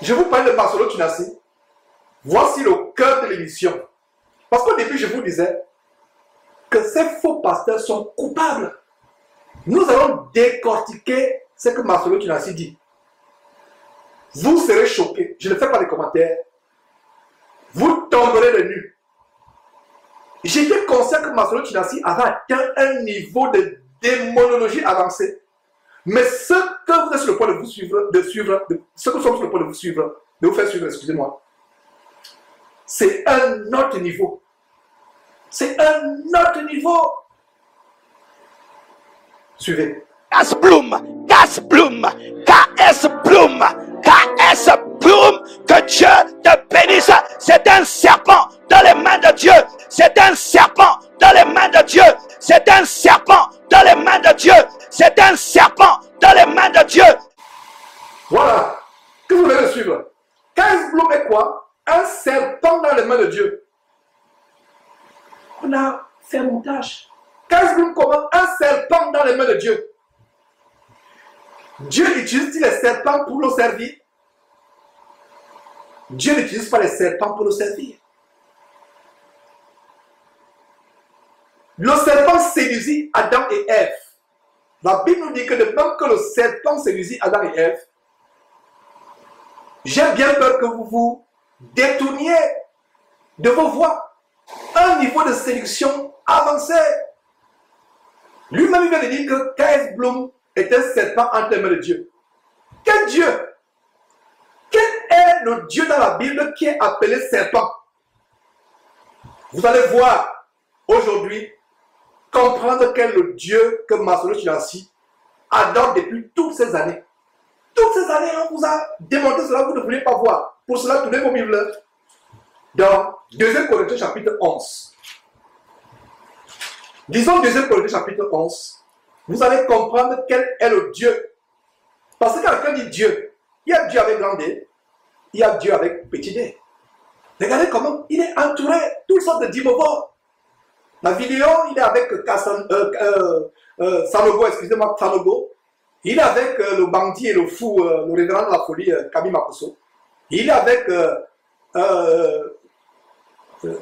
je vous parle de Marcelo Tunasi. Voici le cœur de l'émission. Parce qu'au début, je vous disais que ces faux pasteurs sont coupables. Nous allons décortiquer ce que Marcelo Tunasi dit. Vous serez choqués. Je ne fais pas de commentaires. Vous tomberez de nu. J'étais conscient que Marcelo Tunasi avait atteint un niveau de démonologie avancée. Mais ce que vous êtes sur le point de vous suivre, ce que nous sommes sur le point de vous suivre, de vous faire suivre, excusez-moi, c'est un autre niveau. C'est un autre niveau. Suivez. KS Bloom, KS Bloom, KS Bloom, KS Bloom, que Dieu te bénisse. C'est un serpent dans les mains de Dieu. C'est un serpent dans les mains de Dieu. C'est un serpent dans les mains de Dieu. C'est un serpent dans les mains de Dieu. Voilà. Que vous allez suivre. KS Bloom est quoi? Un serpent dans les mains de Dieu. On a fait un montage. KS Bloom comment? Un serpent dans les mains de Dieu. Dieu utilise les serpents pour nous servir. Dieu n'utilise pas les serpents pour nous servir. Le serpent séduisit Adam et Ève. La Bible nous dit que de même que le serpent séduisit Adam et Ève, j'ai bien peur que vous vous détourniez de vos voies. Un niveau de séduction avancé. Lui-même vient de dire que KS Bloom est un serpent entre les mains de Dieu. Quel Dieu? Quel est le Dieu dans la Bible qui est appelé serpent? Vous allez voir aujourd'hui, comprendre quel est le Dieu que Marcelo Tunasi adore depuis toutes ces années. Toutes ces années, on vous a démontré cela, vous ne voulez pas voir. Pour cela, tournez vos Bibles dans 2 Corinthiens chapitre 11. Disons 2 Corinthiens chapitre 11. Vous allez comprendre quel est le Dieu. Parce que quand quelqu'un dit Dieu, il y a Dieu avec grand D, il y a Dieu avec petit d. Regardez comment il est entouré de toutes sortes de dimobores. La vidéo, il est avec Sanogo, excusez-moi, Sanogo. Il est avec le bandit et le fou, le révérend de la folie, Camille Makosso. Il est avec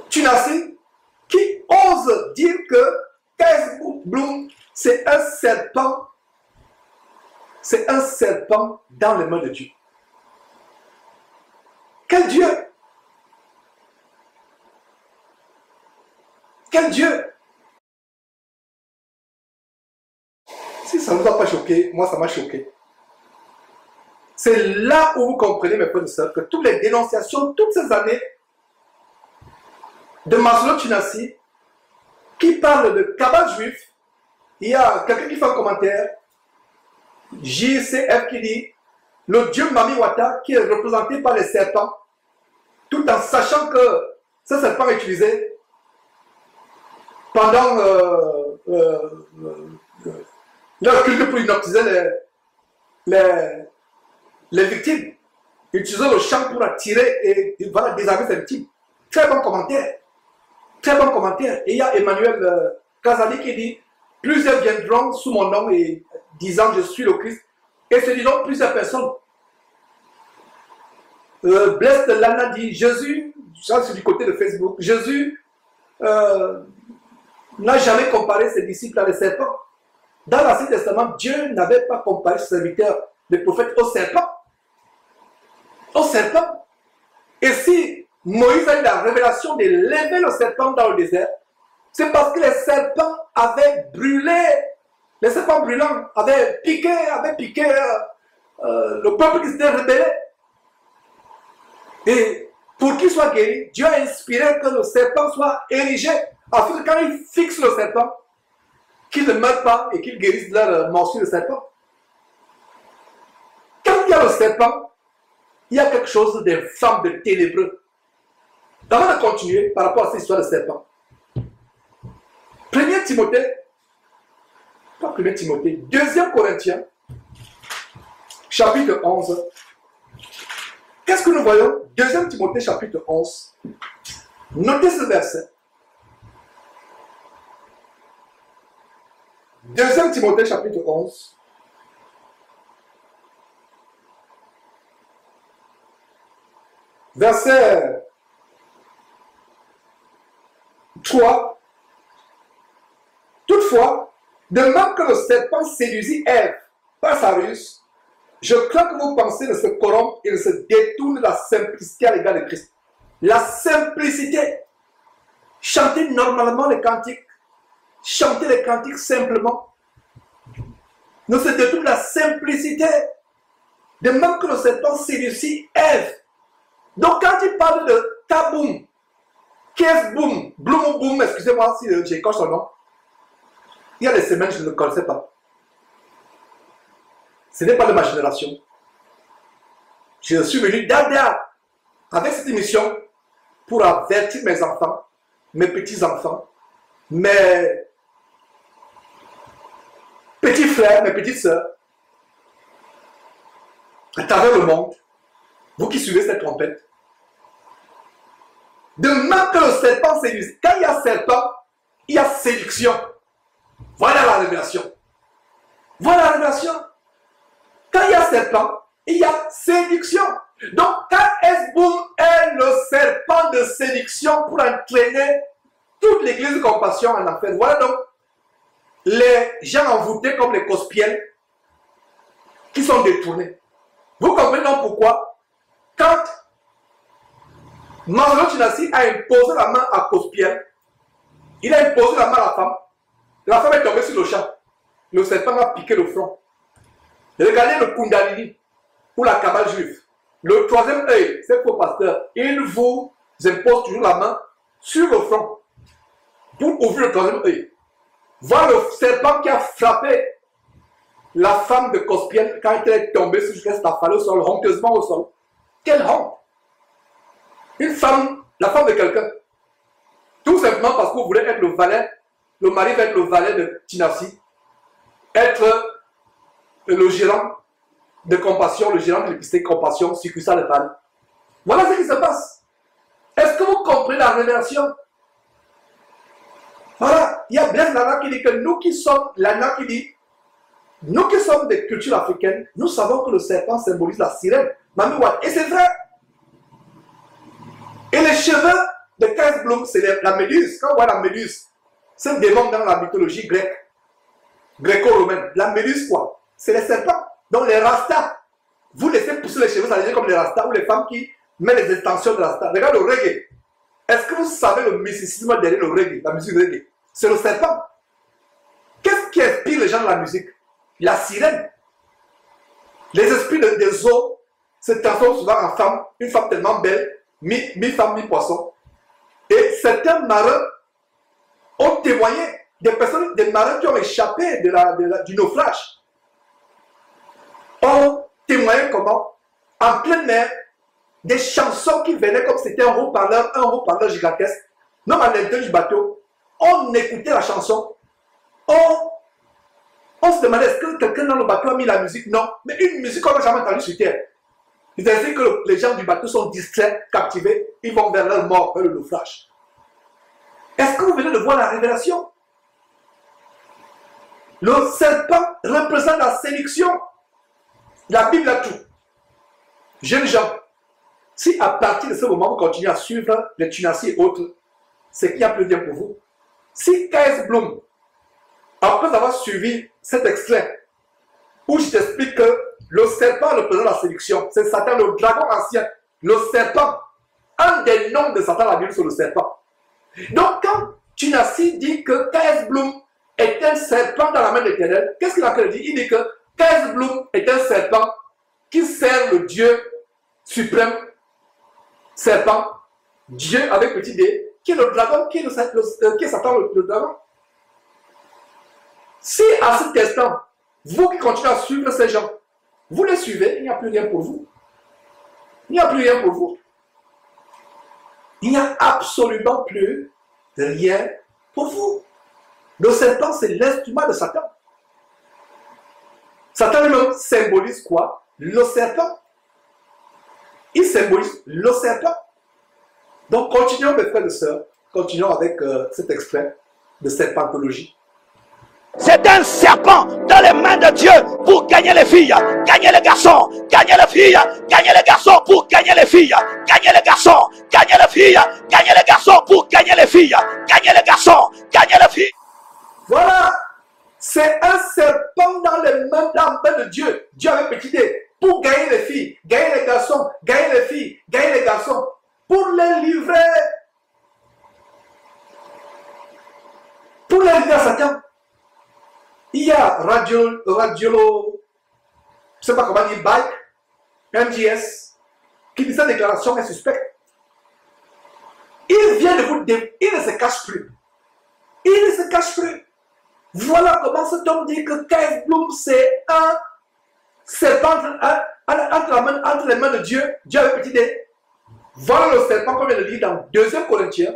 Tunasi, qui ose dire que KS Bloom, c'est un serpent. C'est un serpent dans les mains de Dieu. Quel Dieu? Quel Dieu? Si ça ne vous a pas choqué, moi ça m'a choqué. C'est là où vous comprenez, mes frères et sœurs, que toutes les dénonciations, toutes ces années de Marcelo Tunasi, qui parle de cabal juif, il y a quelqu'un qui fait un commentaire, JCF qui dit, le dieu Mami Wata qui est représenté par les serpents, tout en sachant que ce serpent est utilisé pendant leur culte pour hypnotiser les victimes. Utiliser le chant pour attirer et voilà, désarmer ses victimes. Très bon commentaire. Très bon commentaire. Et il y a Emmanuel Kazali qui dit, plusieurs viendront sous mon nom et disant je suis le Christ. Et se disant plusieurs personnes. Blessed Lana dit, Jésus, ça c'est du côté de Facebook, Jésus n'a jamais comparé ses disciples à des serpents. Dans l'Ancien Testament, Dieu n'avait pas comparé ses serviteurs, les prophètes, aux serpents. Aux serpents. Et si Moïse a eu la révélation de lever le serpent dans le désert, c'est parce que les serpents avaient brûlé, les serpents brûlants avaient piqué le peuple qui s'était rebellé. Et pour qu'il soit guéri, Dieu a inspiré que le serpent soit érigé, afin que quand il fixe le serpent, qu'il ne meure pas et qu'il guérisse de leur morsure de serpent. Quand il y a le serpent, il y a quelque chose d'infâme, de ténébreux. Avant de continuer par rapport à cette histoire de serpent, 1 Timothée, pas 1 Timothée, 2 Corinthiens, chapitre 11. Qu'est-ce que nous voyons? 2 Timothée, chapitre 11. Notez ce verset. 2 Timothée, chapitre 11. verset 3. Toutefois, de même que le serpent séduisit Ève par sa ruse, je crains que vos pensées ne se corrompent et ne se détournent de la simplicité à l'égard de Christ. La simplicité. Chanter normalement les cantiques. Chanter les cantiques simplement. Ne se détourne de la simplicité. De même que le serpent séduisit Ève. Donc quand il parle de taboum, qu'est-ce boum, bloum boum, excusez-moi si j'écorche son nom. Il y a des semaines, je ne le connaissais pas. Ce n'est pas de ma génération. Je suis venu d'Alda avec cette émission pour avertir mes enfants, mes petits-enfants, mes petits frères, mes petites sœurs, à travers le monde, vous qui suivez cette trompette. De même que le serpent séduit. Quand il y a serpent, il y a séduction. Voilà la révélation. Voilà la révélation. Quand il y a serpent, il y a séduction. Donc, quand Esboum est le serpent de séduction pour entraîner toute l'église de compassion en enfer. Voilà donc les gens envoûtés comme les cospiels qui sont détournés. Vous comprenez donc pourquoi, quand Manolo Tinassi a imposé la main à Cospiel, il a imposé la main à la femme est tombée sur le champ. Le serpent a piqué le front. Regardez le Kundalini pour la cabale juive. Le troisième œil, c'est faux pasteur, il vous impose toujours la main sur le front pour ouvrir le troisième œil. Voilà le serpent qui a frappé la femme de Cospiel quand elle est tombée sur cette affale au sol, honteusement au sol. Quelle honte! Une femme, la femme de quelqu'un, tout simplement parce que vous voulez être le valet, le mari va être le valet de Tinassi, être le gérant de compassion, le gérant de l'épicerie compassion, succursale de Paris. Voilà ce qui se passe. Est-ce que vous comprenez la révélation? Voilà, il y a bien Lana qui dit que nous qui sommes, Lana qui dit, nous qui sommes des cultures africaines, nous savons que le serpent symbolise la sirène. Et c'est vrai. Et les cheveux de Kaisblum, c'est la méduse. Quand on voit la méduse, c'est un démon dans la mythologie grecque, gréco-romaine. La méduse, quoi? C'est les serpents. Donc les rastas, vous laissez pousser les cheveux, ça devient comme les rastas, ou les femmes qui mettent les extensions de rastas. Regarde le reggae. Est-ce que vous savez le mysticisme derrière le reggae, la musique reggae? C'est le serpent. Qu'est-ce qui inspire les gens de la musique? La sirène. Les esprits des eaux se transforment souvent en femmes, une femme tellement belle, mi-femme, mi-poisson. Et certains marins ont témoigné, des marins qui ont échappé du naufrage, ont témoigné comment, en pleine mer, des chansons qui venaient comme c'était un haut-parleur gigantesque, même à l'intérieur du bateau, on écoutait la chanson, on se demandait est-ce que quelqu'un dans le bateau a mis la musique? Non, mais une musique qu'on n'a jamais entendue sur terre. C'est-à-dire que les gens du bateau sont distraits, captivés, ils vont vers leur mort, vers le naufrage. Est-ce que vous venez de voir la révélation? Le serpent représente la séduction. La Bible a tout. Jeunes gens, si à partir de ce moment vous continuez à suivre les Tinassi et autres, c'est qu'il n'y a plus bien pour vous. Si Kaisblum, après avoir suivi cet extrait, où je t'explique que le serpent représente la séduction, c'est Satan, le dragon ancien, le serpent, un des noms de Satan, la Bible, c'est le serpent. Donc quand Tinassi dit que Kaisblum est un serpent dans la main de l'Éternel, qu'est-ce qu'il a dit? Il dit que Kaisblum est un serpent qui sert le Dieu suprême, serpent, Dieu avec petit d, qui est le dragon, qui est Satan, le dragon. Si à cet instant, vous qui continuez à suivre ces gens, vous les suivez, il n'y a plus rien pour vous. Il n'y a plus rien pour vous. Il n'y a absolument plus rien pour vous. Le serpent, c'est l'instrument de Satan. Satan lui-même symbolise quoi? Le serpent. Il symbolise le serpent. Donc, continuons, mes frères et sœurs, continuons avec cet extrait de serpentologie. C'est un serpent dans les mains de Dieu pour gagner les filles, gagner les garçons, gagner les filles, gagner les garçons pour gagner les filles. filles, gagner les garçons, gagner les filles, gagner les garçons pour gagner les filles, gagner les garçons, gagner les filles. Voilà, c'est un serpent dans les mains de Dieu. Dieu avait petit dé pour gagner les filles, gagner les garçons, gagner les filles, gagner les garçons, pour les livrer. Pour les livrer à Satan. Il y a je ne sais pas comment dire, Bike, MGS, qui dit sa déclaration est suspecte. Il vient de vous dire, il ne se cache plus. Il ne se cache plus. Voilà comment cet homme dit que K.S. Bloom, c'est un serpent entre les mains de Dieu. Dieu avait petit dé. Voilà le serpent qu'on vient de lire dans 2 Corinthiens,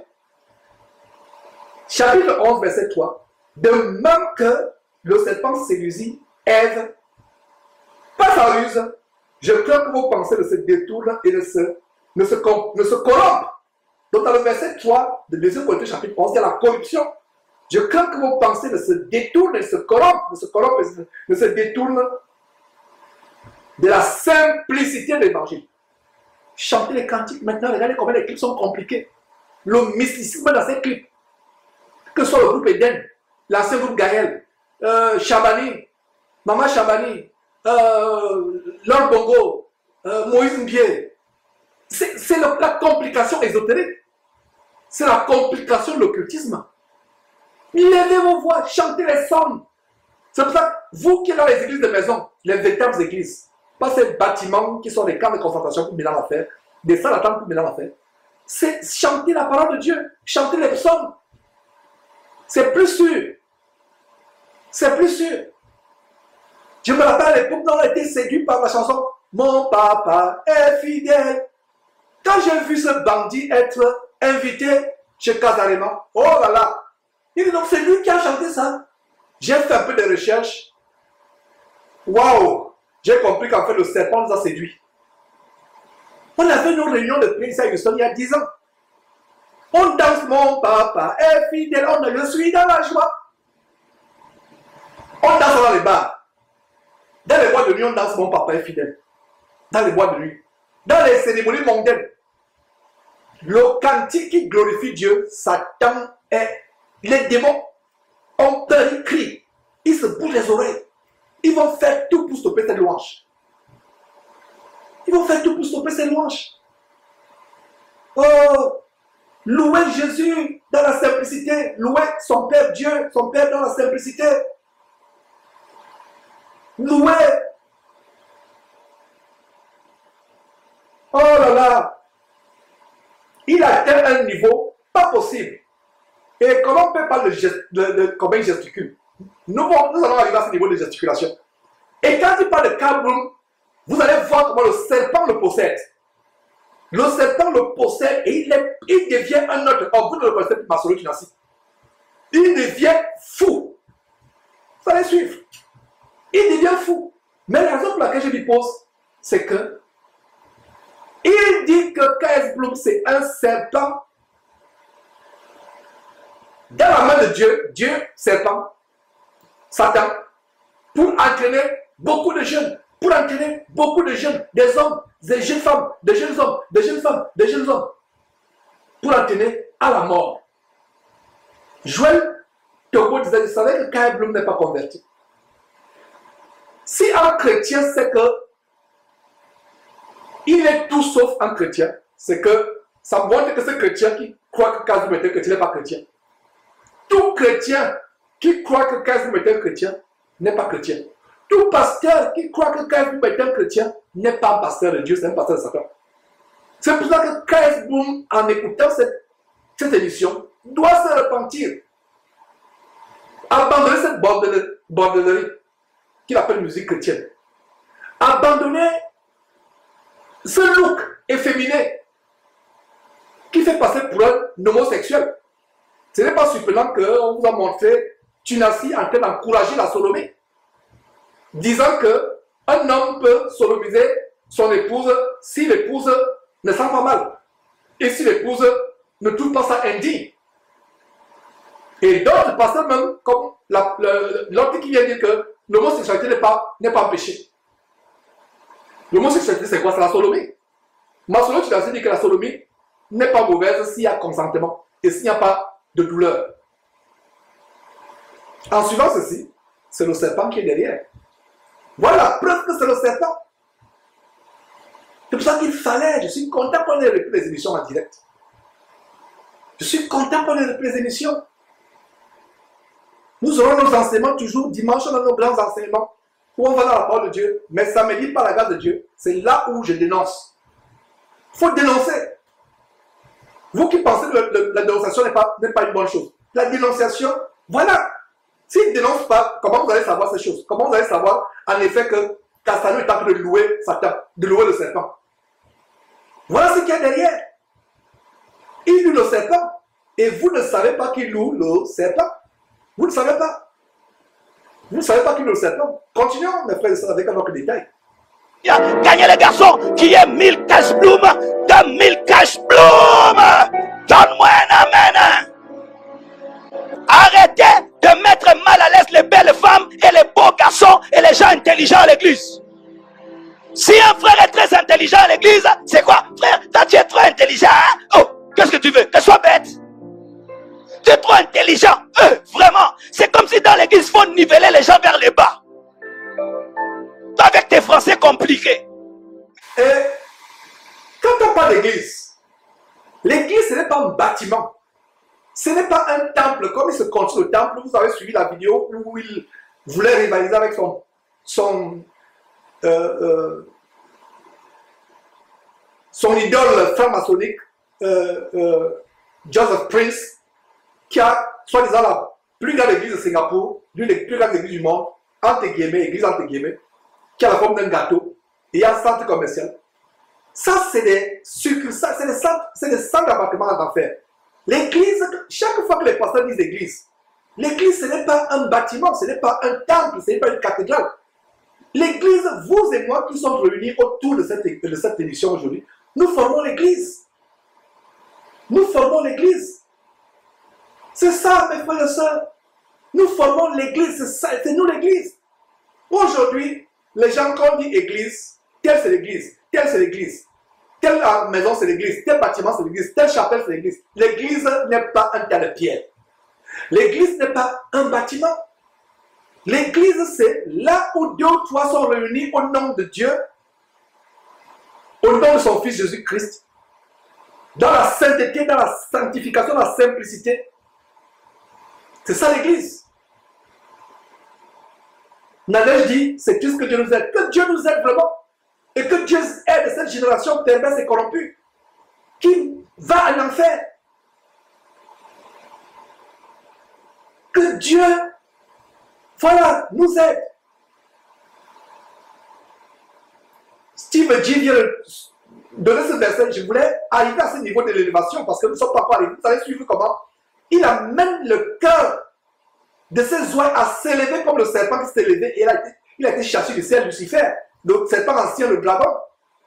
chapitre 11, verset 3. De même que le serpent séduisit Ève par sa ruse, je crains que vos pensées ne se détournent et ne se corrompent. Donc dans le verset 3 de 2 Corinthiens, chapitre 11, il y a la corruption. Je crains que vos pensées ne se détournent et se corrompent, ne se détournent de la simplicité de l'évangile. Chanter les cantiques maintenant, regardez combien les clips sont compliqués. Le mysticisme dans ces clips. Que ce soit le groupe Eden, l'ancien groupe Gaël, Chabani, Maman Chabani, Lord Bongo, Moïse Mbié. C'est la complication ésotérique. C'est la complication de l'occultisme. Levez vos voix, chantez les psaumes. C'est pour ça que vous qui êtes dans les églises de maison, les véritables églises, pas ces bâtiments qui sont des camps de concentration pour Milan à faire, des salles d'attente pour Milan à faire, c'est chanter la parole de Dieu, chanter les psaumes. C'est plus sûr. C'est plus sûr. Je me rappelle à l'époque où on a été séduit par la chanson Mon papa est fidèle. Quand j'ai vu ce bandit être invité chez Casarema, oh là là, il dit donc c'est lui qui a chanté ça. J'ai fait un peu de recherche. Waouh! J'ai compris qu'en fait le serpent nous a séduits. On avait une réunion de prière à Houston il y a 10 ans. On danse mon papa est fidèle, on le suit dans la joie. On danse dans les bars. Dans les boîtes de nuit, on danse mon papa est fidèle. Dans les boîtes de nuit. Dans les cérémonies mondaines. Le cantique qui glorifie Dieu, Satan est. Les démons ont peur, ils crient. Ils se bougent les oreilles. Ils vont faire tout pour stopper cette louange. Ils vont faire tout pour stopper cette louange. Oh! Louer Jésus dans la simplicité. Louer son Père Dieu, son Père dans la simplicité. Louer. Oh là là. Il atteint un niveau pas possible. Et comment on peut parler de comment il gesticule? Nous allons arriver à ce niveau de gesticulation. Et quand il parle de Kabrum, vous allez voir comment le serpent le possède. Le serpent le possède et il devient un autre. Oh, vous ne le connaissez plus, Masolo Tunasi. Il devient fou. Vous allez suivre. Il devient fou. Mais la raison pour laquelle je lui pose, c'est que il dit que K.S. Bloom, c'est un serpent dans la main de Dieu, Dieu, serpent, Satan, pour entraîner beaucoup de jeunes, pour entraîner beaucoup de jeunes, des hommes, des jeunes femmes, des jeunes hommes, des jeunes femmes, des jeunes hommes, pour entraîner à la mort. Joël Togo disait, je savais que K.S. Bloom n'est pas converti. Si un chrétien sait que il est tout sauf un chrétien, c'est que ça montre que ce chrétien qui croit que K.S. Bloom est un chrétien n'est pas chrétien. Tout chrétien qui croit que K.S. Bloom est un chrétien n'est pas chrétien. Tout pasteur qui croit que K.S. Bloom est un chrétien n'est pas un pasteur de Dieu, c'est un pasteur de Satan. C'est pour ça que K.S. Bloom, en écoutant cette émission, doit se repentir. Abandonner cette bordellerie qu'il appelle musique chrétienne. Abandonner ce look efféminé qui fait passer pour un homosexuel. Ce n'est pas surprenant qu'on vous a montré Tunasi en train d'encourager la sodomie, disant qu'un homme peut sodomiser son épouse si l'épouse ne sent pas mal et si l'épouse ne trouve pas ça indigne. Et d'autres pasteurs même, comme l'autre qui vient dire que l'homosexualité n'est pas un péché. L'homosexualité, c'est quoi? C'est la sodomie. Maslow, tu as dit que la sodomie n'est pas mauvaise s'il y a consentement et s'il n'y a pas de douleur. En suivant ceci, c'est le serpent qui est derrière. Voilà la preuve que c'est le serpent. C'est pour ça qu'il fallait, je suis content qu'on ait repris les émissions en direct. Je suis content qu'on ait repris les émissions. Nous aurons nos enseignements toujours, dimanche, on a nos grands enseignements, où on va dans la parole de Dieu, mais samedi, par la grâce de Dieu, c'est là où je dénonce. Il faut dénoncer. Vous qui pensez que la dénonciation n'est pas une bonne chose. La dénonciation, voilà. S'il ne dénonce pas, comment vous allez savoir ces choses? Comment vous allez savoir, en effet, que Castanou est en train de louer Satan, de louer le serpent? Voilà ce qu'il y a derrière. Il loue le serpent, et vous ne savez pas qu'il loue le serpent. Vous ne savez pas. Vous ne savez pas qu'il loue le serpent. Continuons, mes frères et sœurs, avec un autre détail. Gagner les garçons qui est 1000 cash bloom, 2000 cash bloom. Donne-moi un amen. Arrêtez de mettre mal à l'aise les belles femmes et les beaux garçons et les gens intelligents à l'église. Si un frère est très intelligent à l'église, c'est quoi? Frère, toi tu es trop intelligent. Hein? Oh, qu'est-ce que tu veux? Que sois bête. Tu es trop intelligent. Vraiment. C'est comme si dans l'église, il faut niveler les gens vers le bas. Avec tes français compliqués. Et quand on parle d'église, l'église ce n'est pas un bâtiment. Ce n'est pas un temple. Comme il se construit le temple, vous avez suivi la vidéo où il voulait rivaliser avec son idole franc-maçonnique, Joseph Prince, qui a, soi-disant, la plus grande église de Singapour, l'une des plus grandes églises du monde, entre guillemets, église entre guillemets, qui a la forme d'un gâteau, et il y a un centre commercial. Ça, c'est des succursales, c'est des centres d'appartements d'affaires. L'église, chaque fois que les pasteurs disent église, l'église, ce n'est pas un bâtiment, ce n'est pas un temple, ce n'est pas une cathédrale. L'église, vous et moi qui sommes réunis autour de cette émission aujourd'hui, nous formons l'église. Nous formons l'église. C'est ça, mes frères et sœurs. Nous formons l'église, c'est nous l'église. Aujourd'hui, les gens, quand on dit église, telle c'est l'église, telle c'est l'église, telle maison c'est l'église, tel bâtiment c'est l'église, telle chapelle c'est l'église. L'église n'est pas un tas de pierres. L'église n'est pas un bâtiment. L'église, c'est là où 2 ou 3 sont réunis au nom de Dieu, au nom de son Fils Jésus-Christ, dans la sainteté, dans la sanctification, dans la simplicité. C'est ça l'église. Nadège dit, c'est tout ce que Dieu nous aide. Que Dieu nous aide vraiment. Et que Dieu aide cette génération perverse et corrompue qui va en enfer. Que Dieu, voilà, nous aide. Steve G vient de donner ce verset. Je voulais arriver à ce niveau de l'élévation parce que nous ne sommes pas encore arrivés. Vous allez suivre comment il amène le cœur de ces oies à s'élever comme le serpent qui s'est élevé. Et il a été chassé du ciel, Lucifer. Le serpent ancien, le dragon.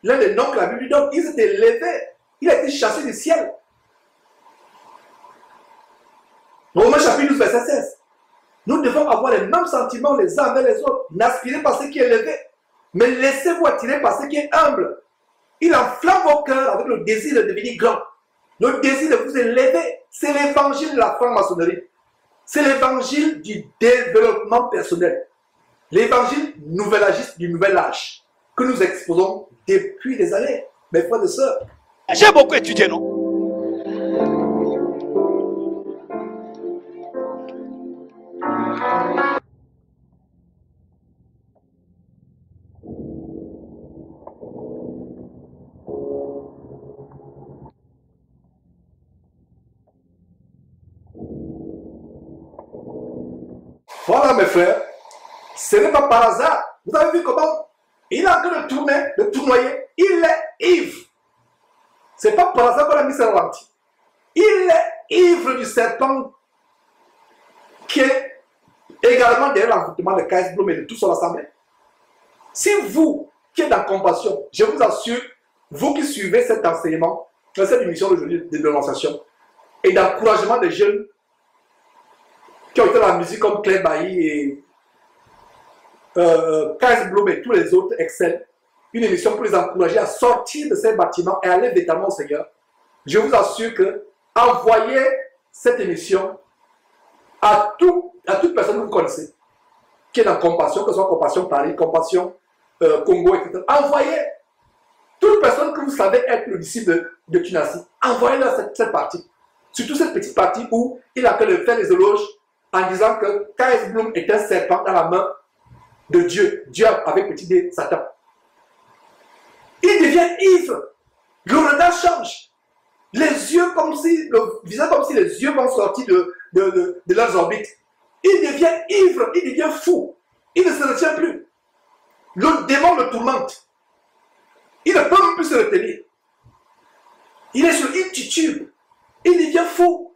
L'un des noms que la Bible lui donne. Il s'est élevé. Il a été chassé du ciel. Romains chapitre 12, verset 16. Nous devons avoir les mêmes sentiments les uns envers les autres. N'aspirez pas ce qui est élevé, mais laissez-vous attirer par ce qui est humble. Il enflamme vos cœurs avec le désir de devenir grand. Le désir de vous élever. C'est l'évangile de la franc-maçonnerie. C'est l'évangile du développement personnel. L'évangile nouvel-agiste du nouvel âge que nous exposons depuis des années, mes frères et sœurs. J'ai beaucoup étudié, non? Voilà mes frères, ce n'est pas par hasard. Vous avez vu comment il est en train de tourner, de tournoyer. Il est ivre. Ce n'est pas par hasard qu'on a mis ça ralenti. Il est ivre du serpent qui est également derrière l'envoûtement de KS Bloom et de tout son assemblée. Si vous qui êtes dans compassion, je vous assure, vous qui suivez cet enseignement, cette émission d'aujourd'hui de dénonciation et d'encouragement des jeunes qui ont été dans la musique comme Claire Bailly et KS Bloom et tous les autres excellent, une émission pour les encourager à sortir de ces bâtiments et aller véritablement au Seigneur, je vous assure que envoyez cette émission à toute personne que vous connaissez, qui est dans Compassion, que ce soit Compassion Paris, Compassion Congo, etc. Envoyez toute personne que vous savez être le disciple de Tunasi, envoyez-leur cette partie. Surtout cette petite partie où il a fait les éloges en disant que K.S. Bloom est un serpent dans la main de Dieu. Dieu avec petit d, Satan. Il devient ivre. Le regard change. Les yeux comme si, le visage comme si les yeux vont sortir de leurs orbites. Il devient ivre, il devient fou. Il ne se retient plus. Le démon le tourmente. Il ne peut même plus se retenir. Il est sur une titube. Il devient fou.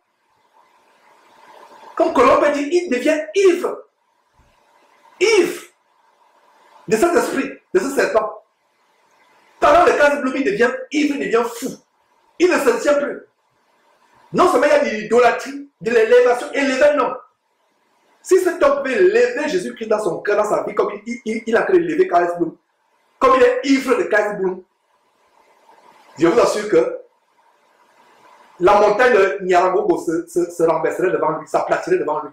Comme Colombe dit, il devient ivre. Ivre de cet esprit, de ce serpent. Pendant le cas de Bloom, il devient ivre, il devient fou. Il ne se tient plus. Non seulement il y a de l'idolâtrie, de l'élévation, élever un homme. Si cet homme pouvait élever Jésus-Christ dans son cœur, dans sa vie, comme il a créé l'élever K.S. Bloom, comme il est ivre de K.S. Bloom, je vous assure que la montagne de Nyaragongo se renverserait devant lui, s'aplatirait devant lui.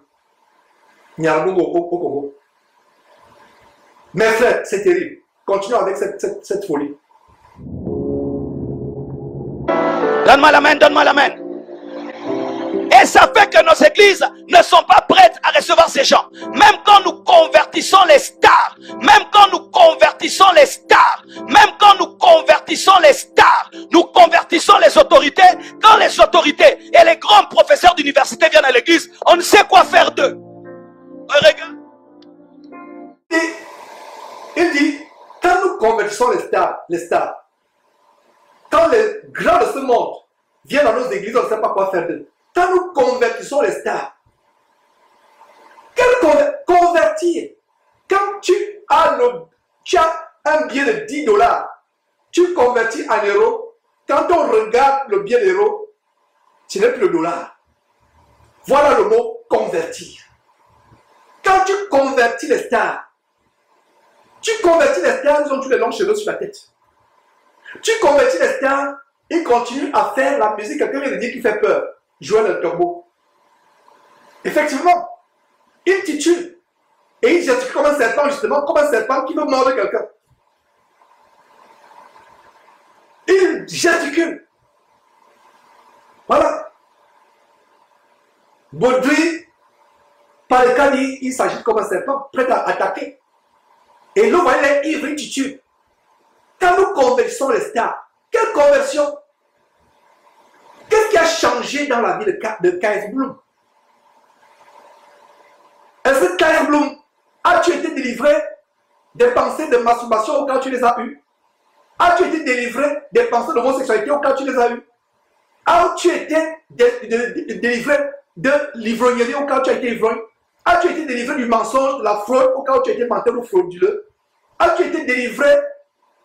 Nyaragongo au Congo. Mais frère, c'est terrible. Continuons avec cette folie. Donne-moi la main, donne-moi la main. Et ça fait que nos églises ne sont pas prêtes à recevoir ces gens. Même quand nous convertissons les stars, même quand nous convertissons les stars, même quand nous convertissons les stars, nous convertissons les autorités. Quand les autorités et les grands professeurs d'université viennent à l'église, on ne sait quoi faire d'eux. Regarde. Il dit, quand nous convertissons les stars, quand les grands de ce monde viennent dans nos églises, on ne sait pas quoi faire d'eux. Quand nous convertissons les stars, convertir, quand tu as un billet de 10 $, tu convertis en euros, quand on regarde le billet d'euros, ce n'est plus le dollar. Voilà le mot convertir. Quand tu convertis les stars, ils ont tous les longs cheveux sur la tête. Tu convertis les stars, ils continuent à faire la musique, quelqu'un vient de dire qui fait peur. Jouer le turbo. Effectivement, il titube. Et il gesticule comme un serpent, justement, comme un serpent qui veut mordre quelqu'un. Il gesticule. Voilà. Baudry, par le cas, il s'agit comme un serpent, prêt à attaquer. Et l'eau, il est ivre, il titube. Quand nous convertissons les stars, quelle conversion? Qu'est-ce qui a changé dans la vie de K.S. Bloom? Est-ce que K.S. Bloom, as-tu été délivré des pensées de masturbation au cas où tu les as eues? As-tu été délivré des pensées d'homosexualité au cas où tu les as eues? As-tu été délivré de l'ivrognerie au cas où tu as été ivrogne? As-tu été délivré du mensonge, de la fraude au cas où tu as été menteur ou frauduleux? As-tu été délivré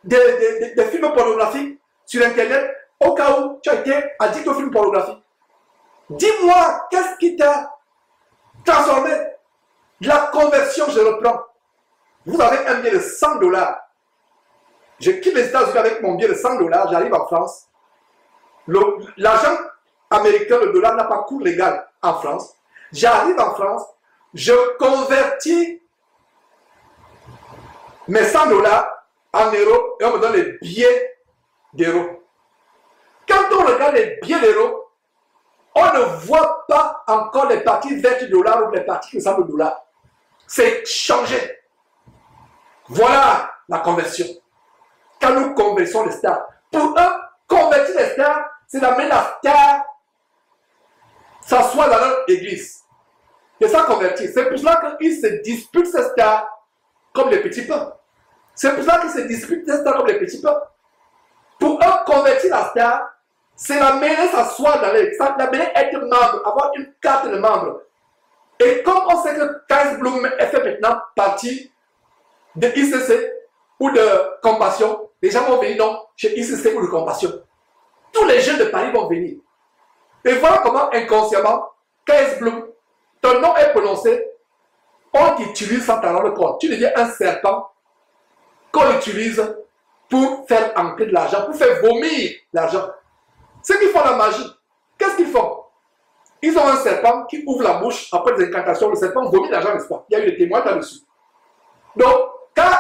des films pornographiques sur Internet au cas où tu as été addict aux films pornographiques? Dis-moi, qu'est-ce qui t'a transformé? La conversion, je reprends. Vous avez un billet de 100 $. Je quitte les États-Unis avec mon billet de 100 $, j'arrive en France. L'argent américain, le dollar n'a pas cours légal en France. J'arrive en France, je convertis mes 100 $ en euros et on me donne les billets d'euros. Quand on regarde les billets d'euros, on ne voit pas encore les parties vertes du dollar ou les parties qui ressemblent au dollar. C'est changé. Voilà la conversion. Quand nous convertissons les stars, pour eux, convertir les stars, c'est d'amener la star s'asseoir dans leur église. C'est ça convertir. C'est pour cela qu'ils se disputent ces stars comme les petits pains. C'est pour ça qu'ils se disputent ces stars comme les petits pains. Pour eux, convertir la star, c'est l'amener s'asseoir dans l'église, l'amener être membre, avoir une carte de membre. Et comme on sait que K.S. Bloom fait maintenant partie de ICC ou de Compassion, les gens vont venir donc chez ICC ou de Compassion. Tous les jeunes de Paris vont venir. Et voilà comment inconsciemment, K.S. Bloom, ton nom est prononcé, on t'utilise sans t'en rendre compte. Tu deviens un serpent qu'on utilise pour faire entrer de l'argent, pour faire vomir l'argent. Ceux qui font la magie, qu'est-ce qu'ils font? Ils ont un serpent qui ouvre la bouche après des incantations. Le serpent vomit l'argent, n'est-ce pas? Il y a eu des témoins là-dessus. Donc, quand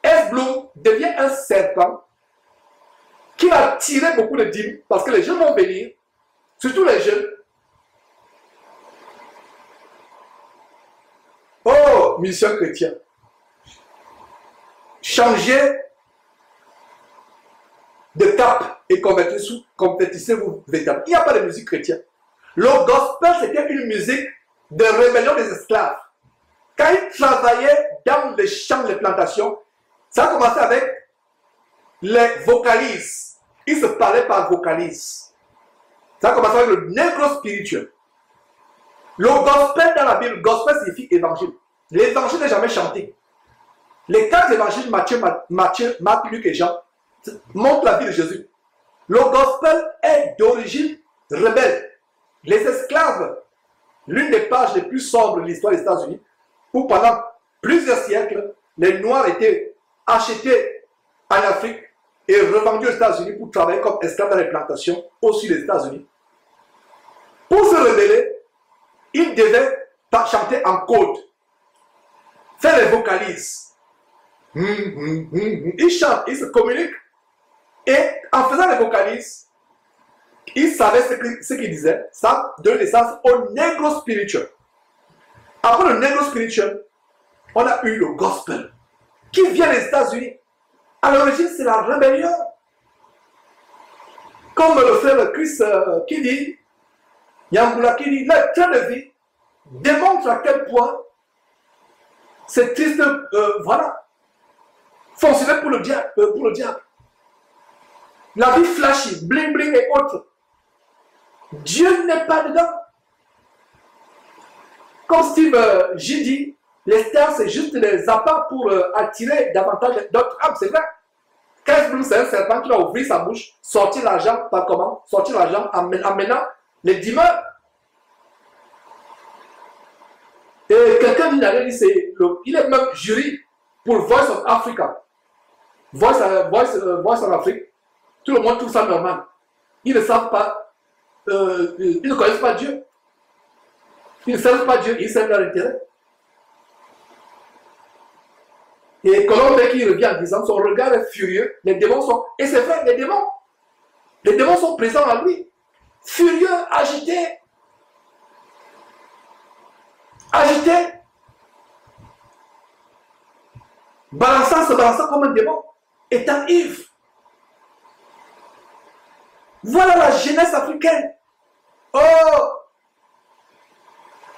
S-Bloom devient un serpent qui va tirer beaucoup de dîmes, parce que les jeunes vont venir, surtout les jeunes. Oh, mission chrétienne. Changez de cap et convertissez-vous véritablement. Il n'y a pas de musique chrétienne. Le gospel, c'était une musique de rébellion des esclaves. Quand ils travaillaient dans les champs, les plantations, ça a commencé avec les vocalises. Ils se parlaient par vocalises. Ça a commencé avec le négro spirituel. Le gospel dans la Bible, gospel signifie évangile. L'évangile n'est jamais chanté. Les 4 évangiles, Matthieu, Marc, Luc et Jean, montrent la vie de Jésus. Le gospel est d'origine rebelle. Les esclaves, l'une des pages les plus sombres de l'histoire des États-Unis, où pendant plusieurs siècles, les Noirs étaient achetés en Afrique et revendus aux États-Unis pour travailler comme esclaves dans les plantations au sud des États-Unis. Pour se rebeller, ils devaient chanter en code, faire les vocalises. Ils chantent, ils se communiquent. Et en faisant les vocalises, ils savaient ce qu'ils disaient. Ça donne naissance au négro spirituel. Après le négro spirituel, on a eu le gospel qui vient des États-Unis. À l'origine, c'est la rébellion. Comme le frère Chris qui dit, Yambula qui dit, le train de vie démontre à quel point c'est triste, voilà, fonctionner pour le diable. La vie flashy, bling bling et autres. Dieu n'est pas dedans. Comme Steve J dit, les stars c'est juste des appâts pour attirer davantage d'autres âmes, c'est vrai. Bloom, c'est un serpent qui va ouvrir sa bouche, sortir l'argent, par comment? Sortir l'argent en menant les dimeurs. Et quelqu'un dit, il est même jury pour Voice of Africa. Voice of Afrique. Tout le monde trouve ça normal. Ils ne savent pas, ils ne connaissent pas Dieu. Ils ne servent pas Dieu, ils servent leur intérêt. Et Colombe qui revient en disant, son regard est furieux, les démons sont, et c'est vrai, les démons sont présents à lui, furieux, agités, se balançant comme un démon, étant ivre. Voilà la jeunesse africaine. Oh,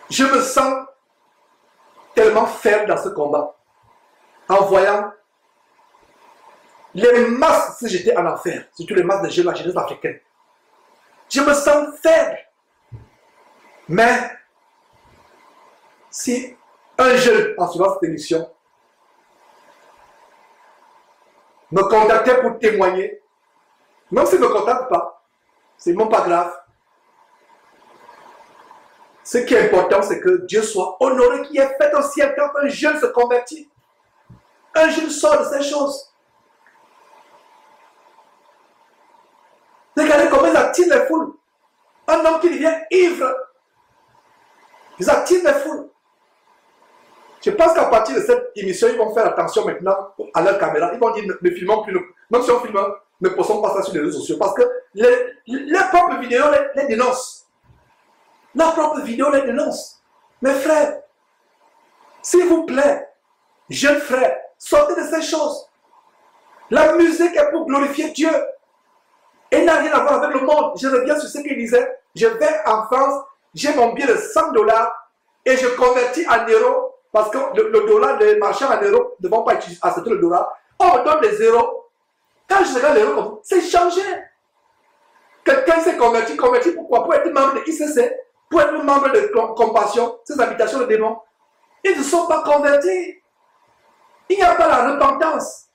je me sens tellement faible dans ce combat. En voyant les masses, si j'étais en enfer, surtout les masses de jeunes, la jeunesse africaine. Je me sens faible. Mais, si un jeune, en suivant cette émission, me contactait pour témoigner, même s'il ne me contacte pas, c'est même pas grave. Ce qui est important, c'est que Dieu soit honoré, qu'il ait fait au ciel quand un jeune se convertit. Un jeune sort de ces choses. Regardez comment ils attirent les foules. Un homme qui devient ivre, ils attirent les foules. Je pense qu'à partir de cette émission, ils vont faire attention maintenant à leur caméra. Ils vont dire, ne filmons plus, même si on filme, ne postons pas ça sur les réseaux sociaux. Parce que leurs propres vidéos les dénoncent. Leurs propres vidéos les dénoncent. Mes frères, s'il vous plaît, jeunes frères, sortez de ces choses. La musique est pour glorifier Dieu. Et n'a rien à voir avec le monde. Je reviens sur ce qu'il disait. Je vais en France, j'ai mon billet de $100 et je convertis en euros. Parce que le dollar, les marchands en euros ne vont pas accepter le dollar. On me donne des zéros. Quand je regarde l'euro comme ça, c'est changé. Quelqu'un s'est converti pourquoi? Pour être membre de ICC, pour être membre de Compassion, ces habitations de démons. Ils ne sont pas convertis. Il n'y a pas la repentance.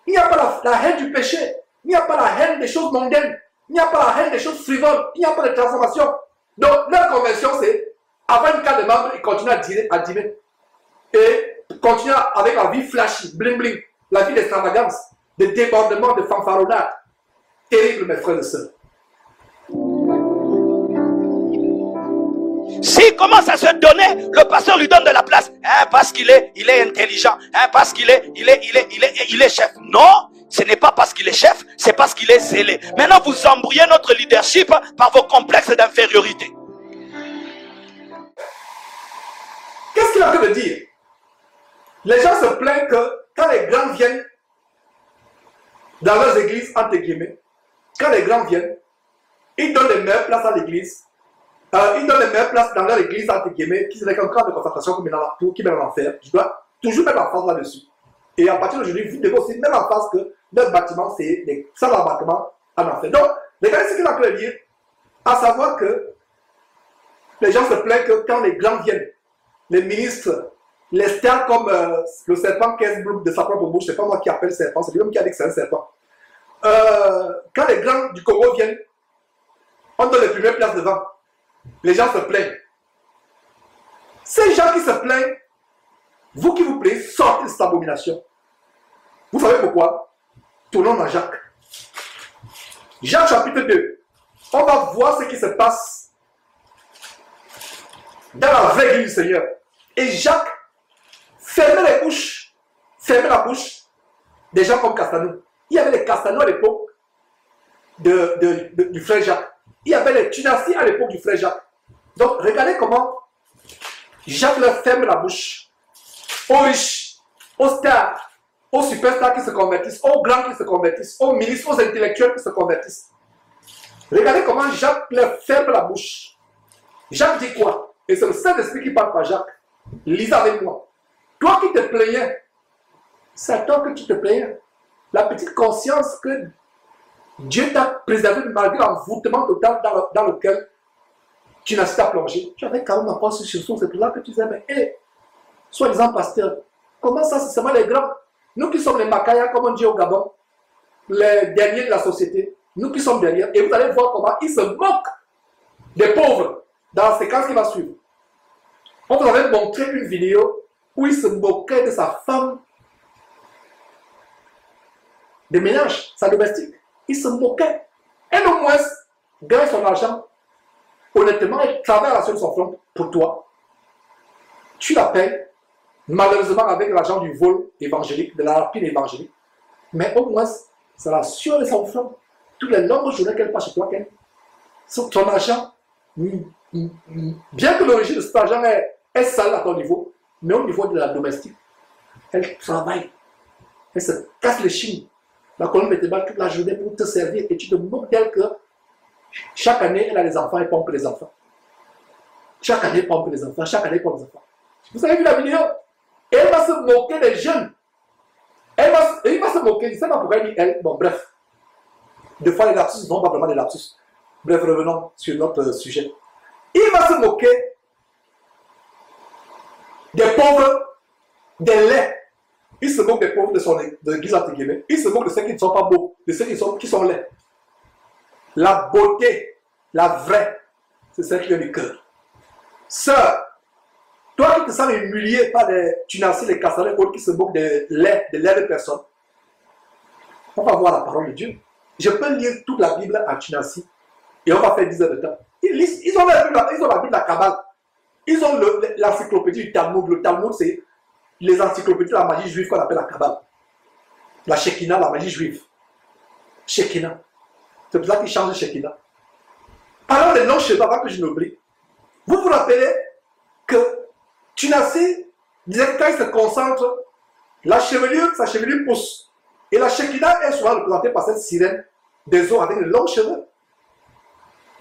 Il n'y a pas la haine du péché. Il n'y a pas la haine des choses mondaines. Il n'y a pas la haine des choses frivoles. Il n'y a pas de transformation. Donc, leur conversion, c'est, avant une carte de membre, ils continuent à dîner. Et continuer avec la vie flashy, bling bling, la vie d'extravagance. de débordements, de fanfaronnades. Terrible, mes frères et sœurs. S'il commence à se donner, le pasteur lui donne de la place. Hein, parce qu'il est intelligent. Hein, parce qu'il est chef. Non, ce n'est pas parce qu'il est chef, c'est parce qu'il est zélé. Maintenant, vous embrouillez notre leadership par vos complexes d'infériorité. Qu'est-ce qu'il a envie de dire? Les gens se plaignent que quand les grands viennent dans leurs églises, entre guillemets, quand les grands viennent, ils donnent les meilleures places à l'église. Ils donnent les meilleures places dans leur église, entre guillemets, qui serait qu'un camp de concentration qui met en enfer. Je dois toujours mettre l'emphase là-dessus. Et à partir d'aujourd'hui, vous devez aussi mettre en face que notre bâtiment, c'est des salles d'embarquement en enfer. Donc, regardez ce qu'il a pu dire, à savoir que les gens se plaignent que quand les grands viennent, les ministres, les stars comme le serpent Kees Bloem de sa propre bouche, c'est pas moi qui appelle serpent, c'est lui-même qui a dit que c'est un serpent. Quand les grands du Congo viennent, on donne les premières places devant. Les gens se plaignent. Ces gens qui se plaignent, vous qui vous plaignez, sortez de cette abomination. Vous savez pourquoi? Tournons dans Jacques. Jacques chapitre 2. On va voir ce qui se passe dans la vraie église du Seigneur. Et Jacques fermait la bouche des gens comme Castanou. Il y avait les Castanou à l'époque du frère Jacques. Il y avait les Tunassi à l'époque du frère Jacques. Donc, regardez comment Jacques leur ferme la bouche aux riches, aux stars, aux superstars qui se convertissent, aux grands qui se convertissent, aux ministres, aux intellectuels qui se convertissent. Regardez comment Jacques leur ferme la bouche. Jacques dit quoi? Et c'est le Saint-Esprit qui parle par Jacques. Lisez avec moi. Toi qui te plaignais, c'est à toi que tu te plaignais. La petite conscience que Dieu t'a préservé malgré l'envoûtement total dans lequel tu n'as pas plongé. Tu avais quand même un poste sur son, c'est pour là que tu disais, mais hé, soi-disant pasteur, comment ça, c'est seulement les grands? Nous qui sommes les Makaya, comme on dit au Gabon, les derniers de la société, nous qui sommes derrière, et vous allez voir comment ils se moquent des pauvres dans la séquence qui va suivre. On vous avait montré une vidéo où il se moquait de sa femme de ménage, sa domestique. Il se moquait. Elle au moins gagne son argent. Honnêtement, elle travaille sur son front pour toi. Tu la payes, malheureusement avec l'argent du vol évangélique, de la rapine évangélique. Mais au moins, ça l'assure de son front. Toutes les longues journées qu'elle passe chez toi, ton argent, bien que l'origine de cet argent est sale à ton niveau, mais au niveau de la domestique, elle travaille. Elle se casse les chines. La colonne vertébrale toute la journée pour te servir et tu te moques d'elle que chaque année, elle a des enfants et pompe les enfants. Chaque année, elle pompe les enfants. Chaque année, elle pompe les enfants. Vous avez vu la vidéo? Et elle va se moquer des jeunes. Il va se moquer. Je ne sais pas pourquoi il dit elle. Bon, bref. Des fois, les lapsus, non, pas vraiment des lapsus. Bref, revenons sur notre sujet. Il va se moquer des pauvres, des laits. Il se moque des pauvres de l'église, entre guillemets. Il se moque de ceux qui ne sont pas beaux, de ceux qui sont laids. La beauté, la vraie, c'est celle qui vient du cœur. Sœur, toi qui te sens humilié par les Tunassi, les Kassalais, autres qui se moquent de l'air de personnes, on va voir la parole de Dieu. Je peux lire toute la Bible en Tunassi et on va faire 10 heures de temps. Ils ont la Bible de la Kabbale. Ils ont l'encyclopédie du Talmud. Le Talmud, c'est les encyclopédies de la magie juive qu'on appelle la Kabbale. La Shekinah, la magie juive. Shekinah. C'est pour ça qu'ils changent de Shekinah. Parlons des noms cheveux avant que je n'oublie. Vous vous rappelez que Tunassi disait que quand il se concentre, sa chevelure pousse. Et la Shekinah est souvent représentée par cette sirène des eaux avec de longs cheveux.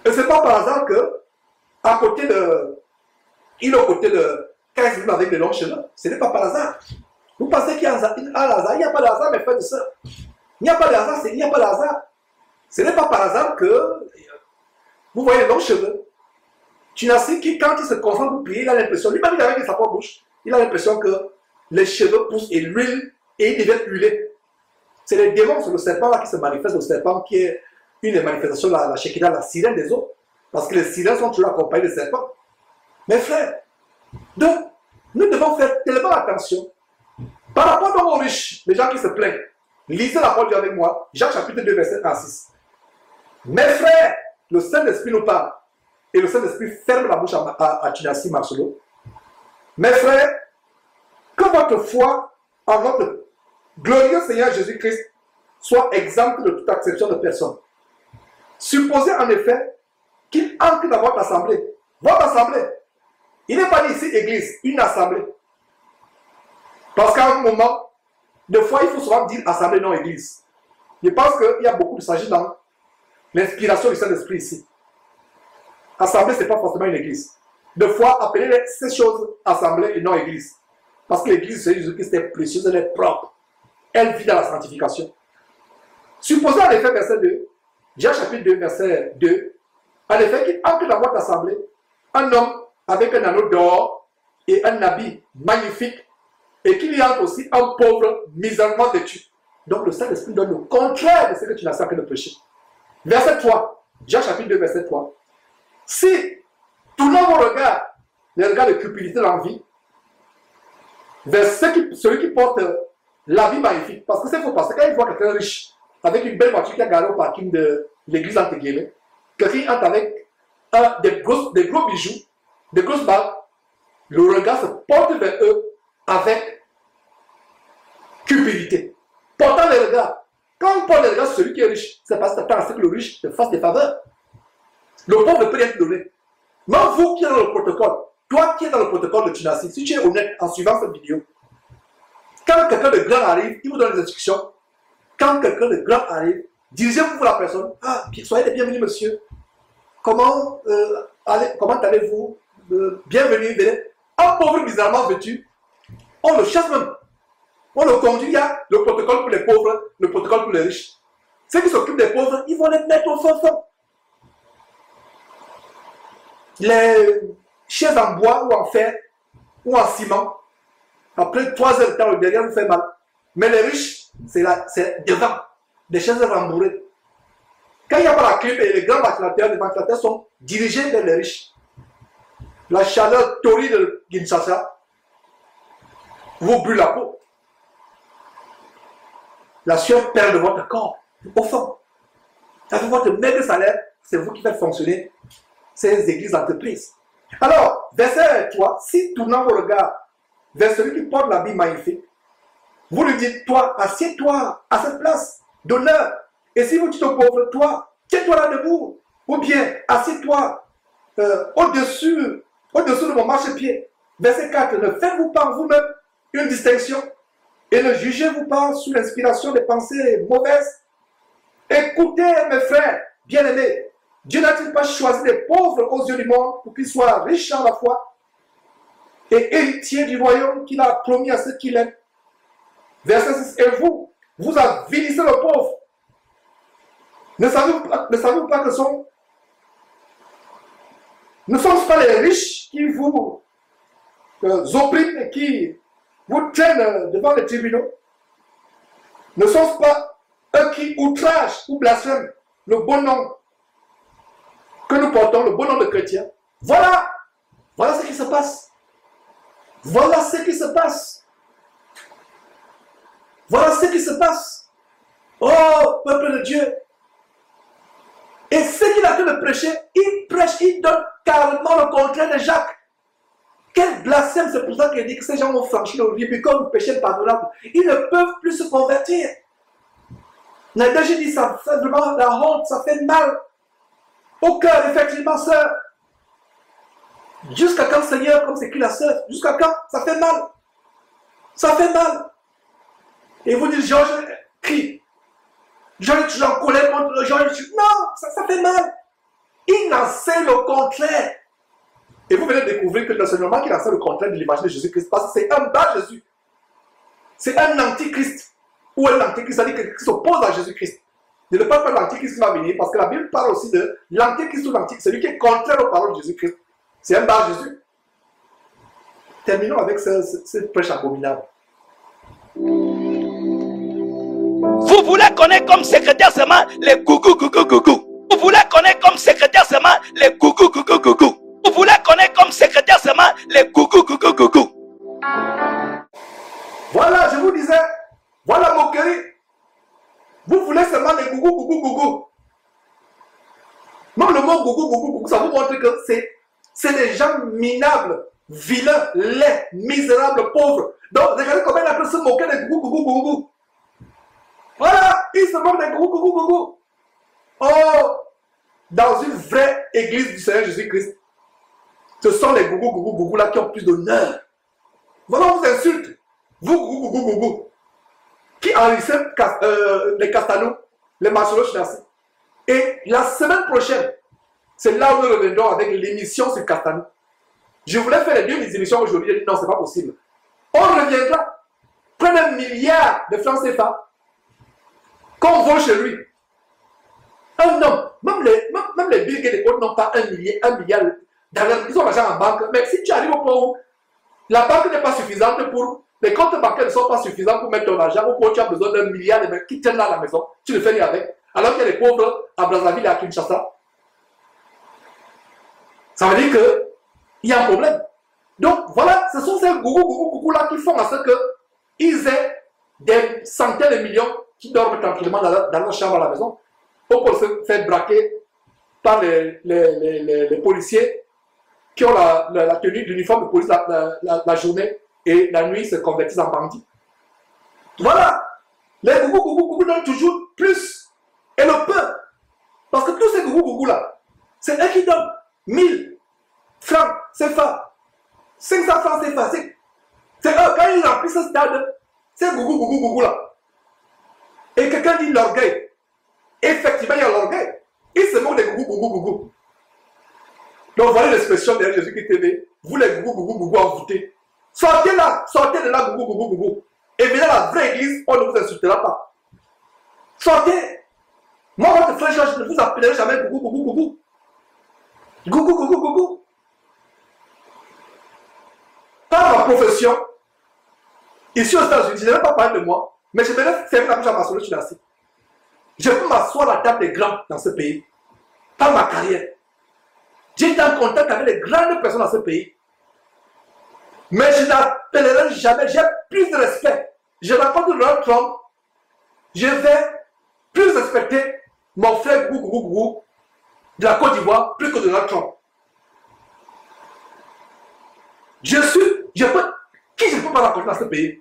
Et ce n'est pas par hasard que, à côté de. Il est aux côtés de. Quand il se met avec de longs cheveux, ce n'est pas par hasard. Vous pensez qu'il y a un hasard? Il n'y a pas de hasard, mes frères et sœurs. Il n'y a pas de hasard, il n'y a pas de hasard. Ce n'est pas par hasard que vous voyez les longs cheveux. Tunassi, qui, quand il se concentre pour prier, il a l'impression, lui-même, il a avec sa propre bouche, il a l'impression que les cheveux poussent et l'huile, et il devient huilé. C'est les démons, c'est le serpent là qui se manifeste, le serpent qui est une des manifestations de la Shekinah, la sirène des eaux. Parce que les sirènes sont toujours accompagnées des serpents. Mes frères, nous devons faire tellement attention par rapport aux riches, les gens qui se plaignent. Lisez la parole de Dieu avec moi. Jacques chapitre 2, verset 1 à 6. Mes frères, le Saint-Esprit nous parle. Et le Saint-Esprit ferme la bouche à Tinassi Marcelo. Mes frères, que votre foi en notre glorieux Seigneur Jésus-Christ soit exempte de toute acception de personne. Supposez en effet qu'il entre dans votre assemblée. Votre assemblée. Il n'est pas dit ici église, une assemblée. Parce qu'à un moment, des fois, il faut souvent dire assemblée, non église. Je pense qu'il y a beaucoup de sagesse dans l'inspiration du Saint-Esprit ici. Assemblée, ce n'est pas forcément une église. Des fois, appelez ces choses assemblée et non église. Parce que l'église de Jésus-Christ est précieuse, elle est propre. Elle vit dans la sanctification. Supposez en effet, verset 2, Jean chapitre 2, verset 2, en effet, qu'il entre dans votre assemblée un homme avec un anneau d'or et un habit magnifique, et qu'il y entre aussi un pauvre misérablement vêtu. Donc le Saint-Esprit donne le contraire de ce que tu n'as pas de prêcher. Verset 3, Jean chapitre 2, verset 3. Si tournons vos regards, les regards de cupidité, l'envie, vers celui qui porte l'habit magnifique, parce que c'est faux, parce que quand il voit quelqu'un riche, avec une belle voiture qui a garé au parking de l'église entre guillemets, quelqu'un entre avec des gros bijoux, des grosses bagues, le regard se porte vers eux avec cupidité. Portant les regards. Quand on porte les regards sur celui qui est riche, c'est parce que tu attends à ce que le riche te fasse des faveurs. Le pauvre ne peut rien te donner. Même vous qui êtes dans le protocole, toi qui es dans le protocole de Tinassi, si tu es honnête en suivant cette vidéo, quand quelqu'un de grand arrive, il vous donne des instructions. Quand quelqu'un de grand arrive, dirigez-vous pour la personne. Ah, soyez les bienvenus, monsieur. Comment allez-vous? Bienvenue, venez. Un pauvre bizarrement vêtu, on le chasse même. On le conduit, il y a le protocole pour les pauvres, le protocole pour les riches. Ceux qui s'occupent des pauvres, ils vont les mettre au fond. Les chaises en bois ou en fer ou en ciment, après 3 heures de temps, le derrière vous fait mal. Mais les riches, c'est devant, des chaises rembourrées. Quand il n'y a pas la clim et les grands ventilateurs, les ventilateurs sont dirigés vers les riches. La chaleur torride de Kinshasa vous brûle la peau. La sueur perd de votre corps, au fond. Avec votre maigre salaire, c'est vous qui faites fonctionner ces églises d'entreprise. Alors, verset 3, si tournant vos regards vers celui qui porte l'habit magnifique, vous lui dites, toi, assieds-toi à cette place d'honneur. Et si vous dites au pauvre, toi, tiens-toi là debout. Ou bien, assieds-toi au-dessus de mon marchepied. Verset 4, ne faites-vous pas en vous-même une distinction et ne jugez-vous pas sous l'inspiration des pensées mauvaises. Écoutez, mes frères bien-aimés, Dieu n'a-t-il pas choisi les pauvres aux yeux du monde pour qu'ils soient riches en la foi et héritiers du royaume qu'il a promis à ceux qui l'aiment? Verset 6, et vous avilissez le pauvre. Ne savez-vous pas que ne sont-ce pas les riches qui vous oppriment et qui vous traînent devant les tribunaux? Ne sont-ce pas eux qui outragent ou blasphèment le bon nom que nous portons, le bon nom de chrétien? Voilà ce qui se passe. Voilà ce qui se passe. Voilà ce qui se passe. Oh, peuple de Dieu. Et ce qu'il a fait de prêcher, il prêche, il donne carrément le contraire de Jacques. Quel blasphème, c'est pour ça qu'il dit que ces gens ont franchi le Rubicon du péché pardonnable. Ils ne peuvent plus se convertir. J'ai dit, ça fait vraiment la honte, ça fait mal au cœur, effectivement, sœur. Jusqu'à quand, Seigneur, comme c'est écrit la sœur, jusqu'à quand? Ça fait mal. Ça fait mal. Et vous dites, Georges crie. Georges, tu es en colère contre Georges. Non, ça fait mal. Il enseigne le contraire. Et vous venez de découvrir que l'enseignement qu'il enseigne le contraire de l'évangile de Jésus-Christ, parce que c'est un bas Jésus. C'est un antichrist. Ou un antichrist, c'est-à-dire quelqu'un qui s'oppose à Jésus-Christ. Ne le parle pas de l'antichrist qui va venir, parce que la Bible parle aussi de l'antichrist ou l'antichrist, celui qui est contraire aux paroles de Jésus-Christ. C'est un bas Jésus. Terminons avec ce prêche abominable. Vous voulez connaître comme secrétaire seulement les gougou. Vous voulez connaître comme secrétaire seulement les gougou. Vous voulez connaître comme secrétaire seulement les gougou. Voilà, je vous disais, voilà moquerie. Même le mot gougou, gougou, gougou, ça vous montre que c'est des gens minables, vilains, laids, misérables, pauvres. Donc, regardez comment il a pu se moquer des gougou, gougou, gougou. Voilà, il se moque des gougou, gougou, gougou. Oh, dans une vraie église du Seigneur Jésus-Christ, ce sont les gougou, gougou, gougou là qui ont plus d'honneur. Voilà, on vous insulte. Vous, gougou, gougou, gougou, qui enregistrez les Castanou, les Marcelo Chinassi. Et la semaine prochaine, c'est là où nous reviendrons avec l'émission sur Castanou. Je voulais faire les 2 émissions aujourd'hui, j'ai dit non, c'est pas possible. On reviendra, près d'un milliard de francs CFA qu'on vole chez lui. Un homme, même les Bill Gates n'ont pas 1 milliard d'argent, ils ont l'argent en banque. Mais si tu arrives au point où la banque n'est pas suffisante pour, les comptes bancaires ne sont pas suffisants pour mettre ton argent, ou quand tu as besoin d'1 milliard de mecs qui tiennent là à la maison, tu le fais rien avec. Alors qu'il y a des pauvres à Brazzaville et à Kinshasa. Ça veut dire qu'il y a un problème. Donc voilà, ce sont ces gougou là qui font à ce qu'ils aient des centaines de millions qui dorment tranquillement dans leur chambre à la maison pour se faire braquer par les policiers qui ont la tenue d'uniforme de police la journée et la nuit se convertissent en bandits. Voilà, les gougou donnent toujours plus. Et le peuple, parce que tous ces gougou là, c'est eux qui donnent 1000 francs CFA, 500 francs CFA. C'est eux, quand ils remplissent ce stade, c'est gougou là. Et quelqu'un dit l'orgueil. Effectivement, il y a l'orgueil. Il se moque des gougou. Donc voilà l'expression de Jésus-Christ TV. Vous les gougou envoûtés. Sortez de là gougou. Et venez à la vraie église, on ne vous insultera pas. Sortez. Moi, votre frère Georges, je ne vous appellerai jamais gougou. Gougou. Par ma profession, ici aux États-Unis, je ne vais pas parler de moi, mais je vais faire la bouche à ma solo Chinassi. Je peux m'asseoir à la table des grands dans ce pays. Par ma carrière. J'ai été en contact avec les grandes personnes dans ce pays. Mais je n'appellerai jamais, j'ai plus de respect. Je rencontre Donald Trump, je vais plus respecter mon frère gougou de la Côte d'Ivoire plus que Donald Trump. Qui je ne peux pas rencontrer dans ce pays?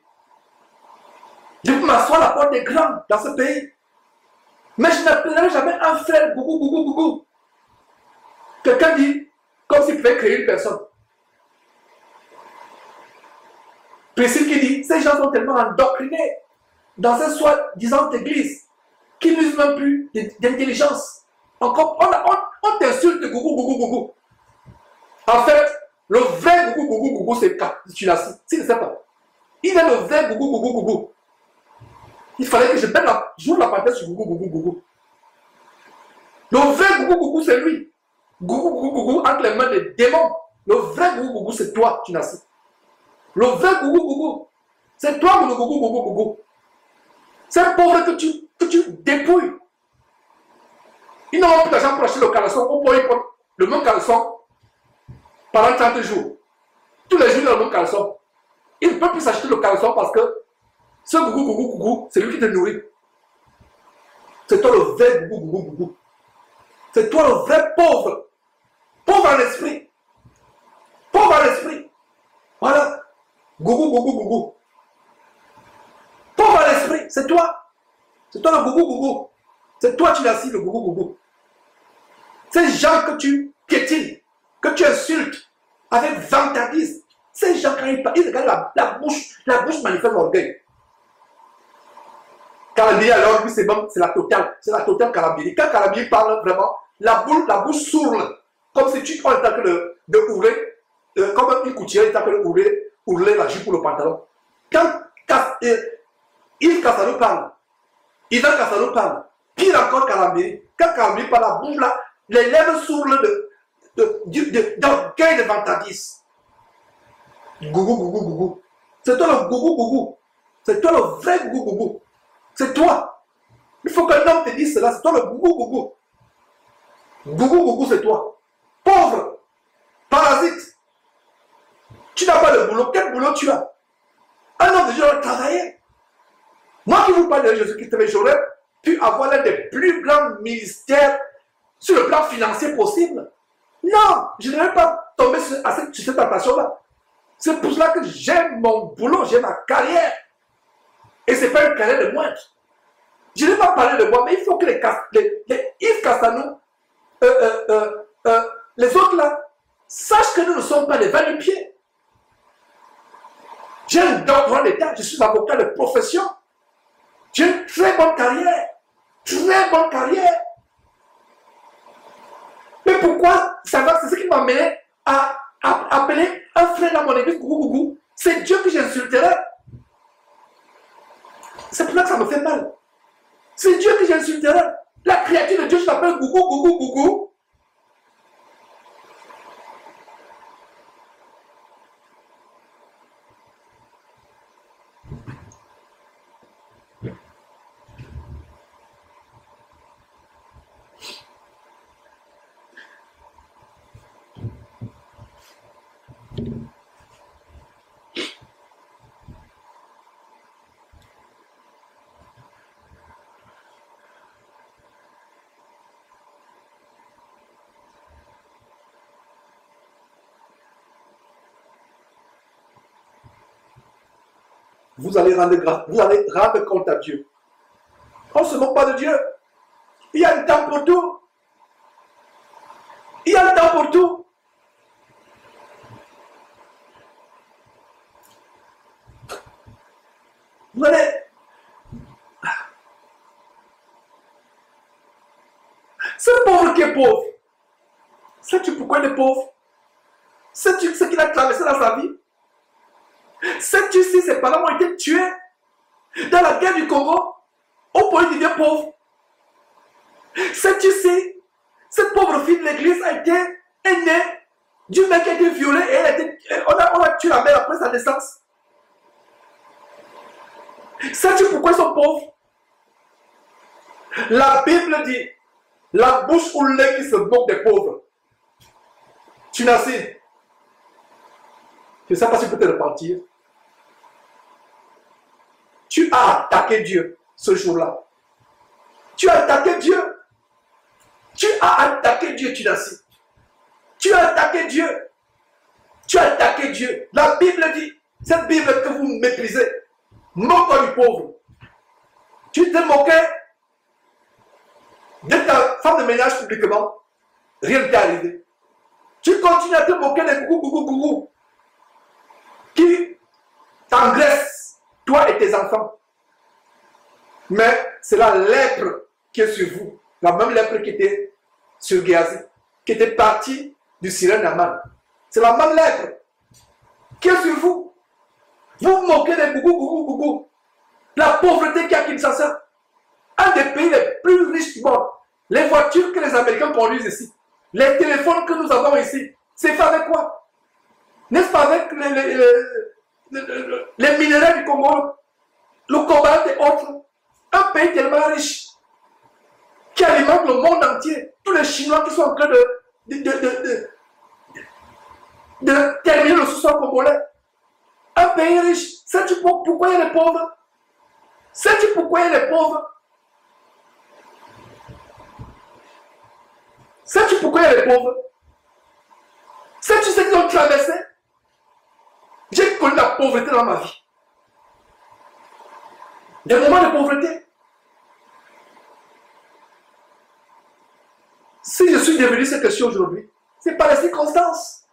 Je peux m'asseoir à la porte des grands dans ce pays. Mais je n'appellerai jamais un frère gougou. Quelqu'un dit, comme s'il pouvait créer une personne. Priscille qui dit, ces gens sont tellement endoctrinés dans cette soi-disant église qu'ils n'usent même plus d'intelligence. On t'insulte gougou. En fait, le vrai gougou, c'est Chinassi. Si tu ne sais pas. Il est le vrai gougou. Il fallait que j'ouvre la parenthèse sur gougou. Le vrai gougou, c'est lui. Gougou entre les mains des démons. Le vrai gougou, c'est toi, Chinassi. Le vrai gougou, c'est toi le gougou. C'est pauvre que tu dépouilles. Ils n'ont plus d'argent pour acheter le caleçon. On peut y prendre le même caleçon pendant 30 jours. Tous les jours, il a le même caleçon. Il ne peut plus s'acheter le caleçon parce que ce gougou, c'est lui qui te nourrit. C'est toi le vrai gougou. C'est toi le vrai pauvre. Pauvre en esprit. Voilà. Gougou. Pauvre en esprit, c'est toi. C'est toi le gougou. C'est toi tu l'as assis le gougou. Ces gens que tu piétines, que tu insultes avec vantardise, ces gens quand ils regardent la bouche manifeste l'orgueil. Kalambiri alors lui c'est la totale Kalambiri. Quand Kalambiri parle vraiment, la bouche s'ourle, comme si tu étais en train de ouvrir, comme une couturière est en train de ourler la jupe pour le pantalon. Quand Yves Cassano parle, Ivan Cassano parle, pire encore Kalambiri. Quand Kalambiri parle, la bouche là, les lèvres s'ourlent d'orgueil de vantardise. Gougou. C'est toi le gougou. C'est toi le vrai gougou. C'est toi. Il faut qu'un homme te dise cela. C'est toi le gougou. Gougou, c'est toi. Pauvre. Parasite. Tu n'as pas de boulot. Quel boulot tu as? Un homme de Dieu doit travailler. Moi qui vous parle de Jésus-Christ, j'aurais pu avoir l'un des plus grands ministères sur le plan financier possible. Non, je ne vais pas tomber sur cette tentation-là. C'est pour cela que j'aime mon boulot, j'aime ma carrière. Et ce n'est pas une carrière de moindre. Je ne vais pas parler de moi, mais il faut que les Yves Castanou, les autres là, sachent que nous ne sommes pas des va-nu-pieds. J'ai un doctorat d'État, je suis avocat de profession. J'ai une très bonne carrière. Très bonne carrière. Mais pourquoi ça va? C'est ce qui m'a amené à appeler un frère dans mon église, gougou. C'est Dieu que j'insulterai. C'est pour ça que ça me fait mal. C'est Dieu que j'insulterai. La créature de Dieu, je l'appelle gougou. Vous allez rendre compte à Dieu. On ne se moque pas de Dieu. Il y a un temps pour tout. Il y a un temps pour tout. Vous allez... Ce pauvre qui est pauvre. Sais-tu pourquoi il est pauvre? Sais-tu ce qu'il a traversé dans sa vie? Sais-tu si ses parents ont été tués dans la guerre du Congo? Au point où il devient pauvre. Sais-tu si cette pauvre fille de l'église est née du mec qui a été violé et on a tué la mère après sa naissance? Sais-tu pourquoi ils sont pauvres? La Bible dit, la bouche ou l'œil qui se moque des pauvres. Tu n'as assez. Je ne sais pas si tu peux te repentir. Tu as attaqué Dieu ce jour-là. Tu as attaqué Dieu. Tu as attaqué Dieu, tu n'as assez. Tu as attaqué Dieu. Tu as attaqué Dieu. La Bible dit, cette Bible que vous méprisez, moque-toi du pauvre. Tu te moquais de ta femme de ménage publiquement, rien ne t'est arrivé. Tu continues à te moquer des gougou qui t'engraissent, toi et tes enfants. Mais c'est la lèpre qui est sur vous, la même lèpre qui était sur Géasi, qui était partie du Sirène Naman. C'est la même lèpre qui est sur vous. Vous vous moquez des gougou. La pauvreté qu'il y a à Kinshasa, un des pays les plus riches du monde. Les voitures que les Américains conduisent ici, les téléphones que nous avons ici, c'est fait avec quoi? N'est-ce pas avec les minéraux du Congo, le cobalt et autres? Un pays tellement riche qui alimente le monde entier. Tous les Chinois qui sont en train de terminer le sous-sol congolais. Un pays riche. Sais-tu pourquoi il y a les pauvres? Sais-tu pourquoi il y a les pauvres? Sais-tu pourquoi il y a les pauvres? Sais-tu ce qu'ils ont traversé? J'ai connu la pauvreté dans ma vie. Des moments de pauvreté. Si je suis devenu ce que je suis aujourd'hui, c'est par les circonstances.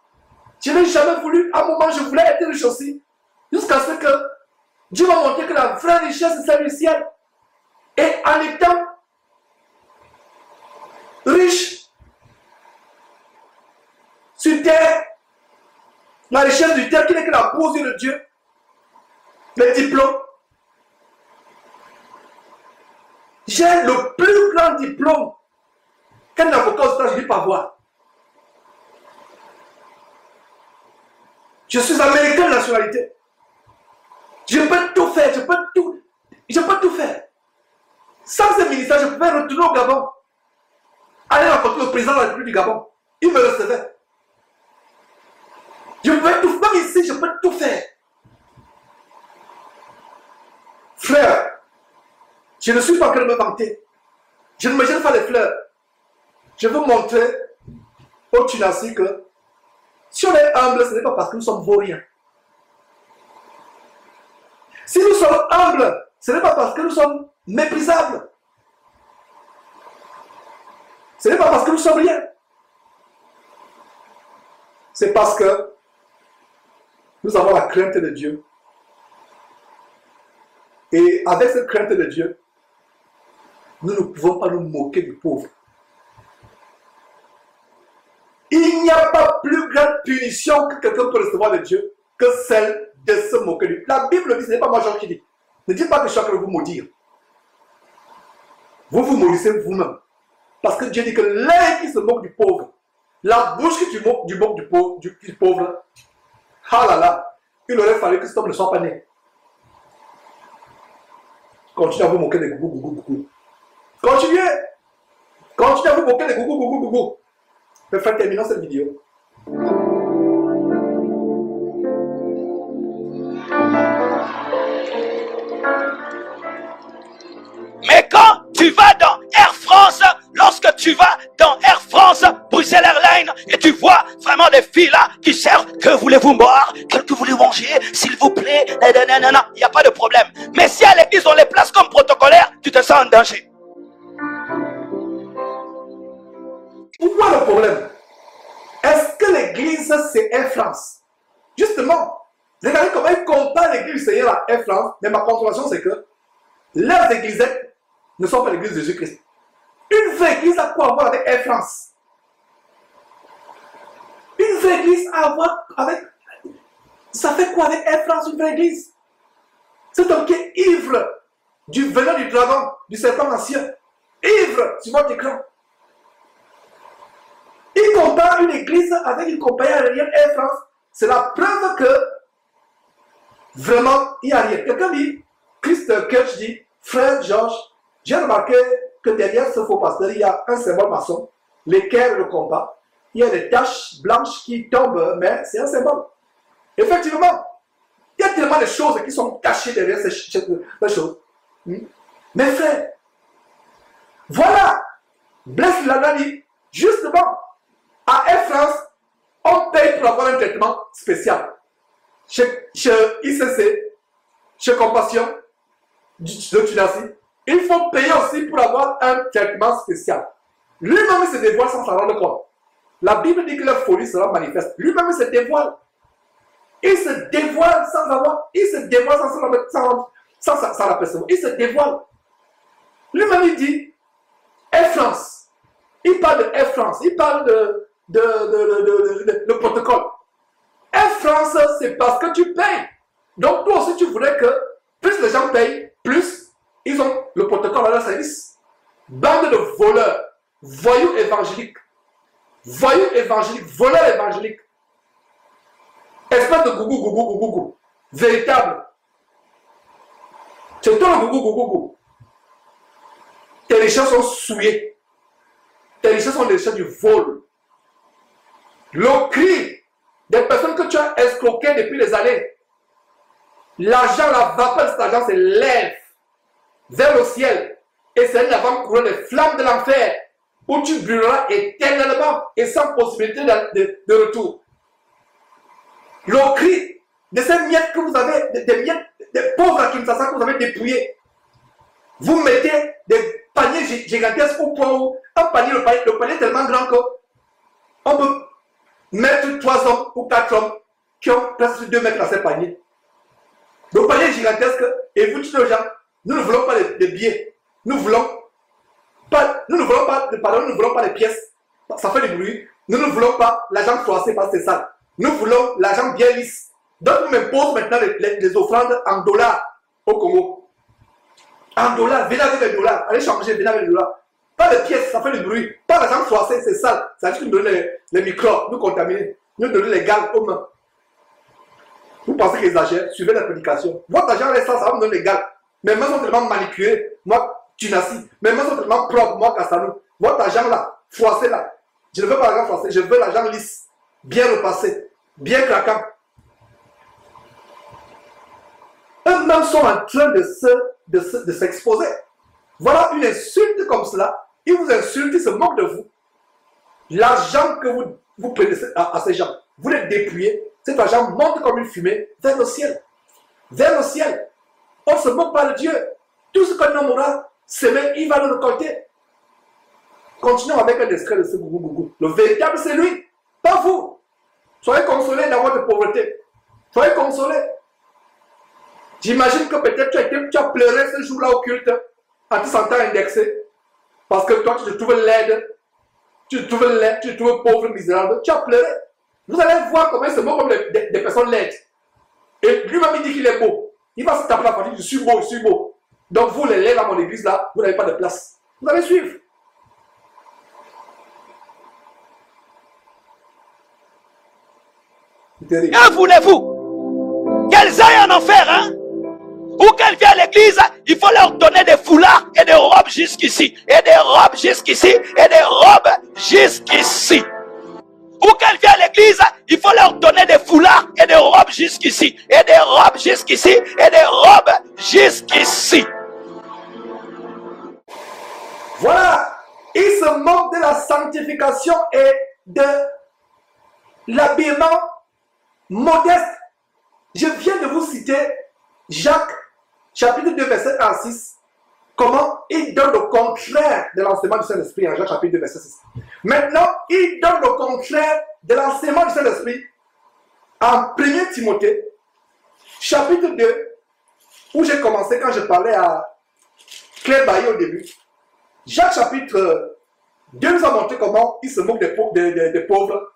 Je n'ai jamais voulu, à un moment je voulais être riche aussi, jusqu'à ce que Dieu m'a montré que la vraie richesse c'est celle du ciel. Et en étant riche sur terre, la richesse du terre qui n'est que la pose de Dieu, les diplômes. J'ai le plus grand diplôme qu'un avocat aux États-Unis peut avoir. Je suis américain de nationalité. Je peux tout faire, je peux tout faire. Sans ce ministère, je pouvais retourner au Gabon. Aller rencontrer le président de la République du Gabon. Il me recevait. Je pouvais tout faire, même ici, je peux tout faire. Frère, je ne suis pas en train de me vanter. Je ne me jette pas les fleurs. je veux montrer aux Tunasiens que si on est humble, ce n'est pas parce que nous sommes vauriens. Si nous sommes humbles, ce n'est pas parce que nous sommes méprisables. Ce n'est pas parce que nous sommes rien. C'est parce que nous avons la crainte de Dieu. Et avec cette crainte de Dieu, nous ne pouvons pas nous moquer du pauvre. Il n'y a pas plus grande punition que quelqu'un peut recevoir de Dieu que celle de se moquer de lui. La Bible dit, ce n'est pas moi Jean qui dit. Ne dites pas que chacun vous maudire. Vous vous maudissez vous-même. Parce que Dieu dit que l'œil qui se moque du pauvre, la bouche qui se moque du pauvre, ah là là, il aurait fallu que cet homme ne soit pas né. Continuez à vous moquer des gougou. Continuez à vous moquer des gougou. Mais frère, terminons cette vidéo. Mais quand tu vas dans Air France, lorsque tu vas dans Air France, Bruxelles Airlines, et tu vois vraiment des filles là qui cherchent, que voulez-vous boire, que voulez-vous manger, s'il vous plaît, non, il n'y a pas de problème. Mais si à l'église on les place comme protocolaires, tu te sens en danger. Pourquoi le problème? Est-ce que l'église c'est Air France? Justement, regardez comment ils comparent l'église du Seigneur à Air France, mais ma consolation c'est que leurs églises ne sont pas l'église de Jésus-Christ. Une vraie église a quoi avoir avec Air France? Une vraie église a avoir avec... Ça fait quoi avec Air France, une vraie église? C'est un qui est ivre du venin du dragon, du serpent ancien. Ivre sur votre écran. Il compare une église avec une compagnie aérienne Air France. C'est la preuve que vraiment il n'y a rien. Quelqu'un dit, Christ Kirch dit, frère Georges, j'ai remarqué que derrière ce faux pasteur, il y a un symbole maçon, l'équerre et le compas. Il y a des taches blanches qui tombent, mais c'est un symbole. Effectivement, il y a tellement de choses qui sont cachées derrière ces choses. Mais frère, voilà, Blaise Lana dit, justement, à Air France, on paye pour avoir un traitement spécial. Chez ICC, chez Compassion, de Tunisie, il faut payer aussi pour avoir un traitement spécial. Lui-même se dévoile sans s'en rendre compte. La Bible dit que la folie sera manifeste. Lui-même se dévoile. Il se dévoile sans avoir. Il se dévoile sans l'apercevoir. Il se dévoile. Lui-même il dit Air France. Il parle de Air France. Il parle de protocole. Air France, c'est parce que tu payes. Donc toi aussi tu voudrais que plus les gens payent, plus ils ont le protocole à leur service. Bande de voleurs, voyous évangéliques, voleurs évangéliques, espèce de gougou, véritable. C'est toi le gougou. Tes richesses sont souillées. Tes richesses sont des richesses du vol. Le cri des personnes que tu as escroquées depuis des années. L'argent, la vapeur de cet argent s'élève vers le ciel. Et c'est là va courir les flammes de l'enfer où tu brûleras éternellement et sans possibilité de retour. Le cri de ces miettes que vous avez, des miettes, des pauvres à Kinshasa que vous avez dépouillés. Vous mettez des paniers gigantesques au point où un panier, le panier est tellement grand qu'on peut mettre 3 hommes ou 4 hommes qui ont presque 2 mètres à ces paniers. Le panier est gigantesque et vous dites aux gens, nous ne voulons pas des billets, nous ne voulons pas les pièces, ça fait du bruit, nous ne voulons pas l'argent froissé parce que c'est sale, nous voulons l'argent bien lisse. Donc on m'impose maintenant les offrandes en dollars au Congo. En dollars, venez avec les dollars, allez changer, venez avec les dollars. Pas les pièces, ça fait du bruit, pas l'argent froissé, c'est sale, ça veut dire que nous donnons les microbes, nous contaminer, nous donnons les gaz aux mains. Vous pensez qu'ils exagèrent, suivez la prédication. Votre argent reste ça va me donner les gars. Mes mains sont tellement manicurées, moi, Tunasi. Mes mains sont tellement propres, moi, Kassanou. Votre argent là, froissé là. Je ne veux pas l'argent froissé, je veux l'argent lisse, bien repassé, bien craquant. Eux-mêmes sont en train de s'exposer. Voilà une insulte comme cela. Ils vous insultent, ils se moquent de vous. l'argent que vous prenez à ces gens, vous les dépouillez, cet argent monte comme une fumée vers le ciel. Vers le ciel. On ne se moque pas de Dieu. Tout ce qu'un homme aura semé, il va le récolter. Continuons avec un extrait de ce gougou gougou. Le véritable, c'est lui, pas vous. Soyez consolés dans votre pauvreté. Soyez consolés. J'imagine que peut-être tu as pleuré ce jour-là au culte en te sentant indexé. Parce que toi, tu te trouves laide, tu te trouves laide, tu te trouves pauvre, misérable. Tu as pleuré. Vous allez voir comment il se moque comme des personnes laides. Et lui-même, il dit qu'il est beau. Il va se taper la fatigue, je suis beau, je suis beau. Donc vous, les laids dans mon église, là, vous n'avez pas de place. Vous allez suivre. Que voulez-vous? Qu'elles aillent en enfer, hein? Ou qu'elles viennent à l'église, il faut leur donner des foulards et des robes jusqu'ici. Et des robes jusqu'ici. Et des robes jusqu'ici. Ou qu'elles viennent à l'église, il faut leur donner des foulards et des robes jusqu'ici. Et des robes jusqu'ici. Et des robes jusqu'ici. Voilà. Il se moque de la sanctification et de l'habillement modeste. Je viens de vous citer Jacques, chapitre 2, verset 1 à 6. Comment il donne le contraire de l'enseignement du Saint-Esprit en Jacques, chapitre 2, verset 6. Maintenant, il donne le contraire de l'enseignement du Saint-Esprit en 1 Timothée, chapitre 2, où j'ai commencé quand je parlais à Claire Bailly au début. Jacques, chapitre 2, nous a montré comment il se moque des pauvres.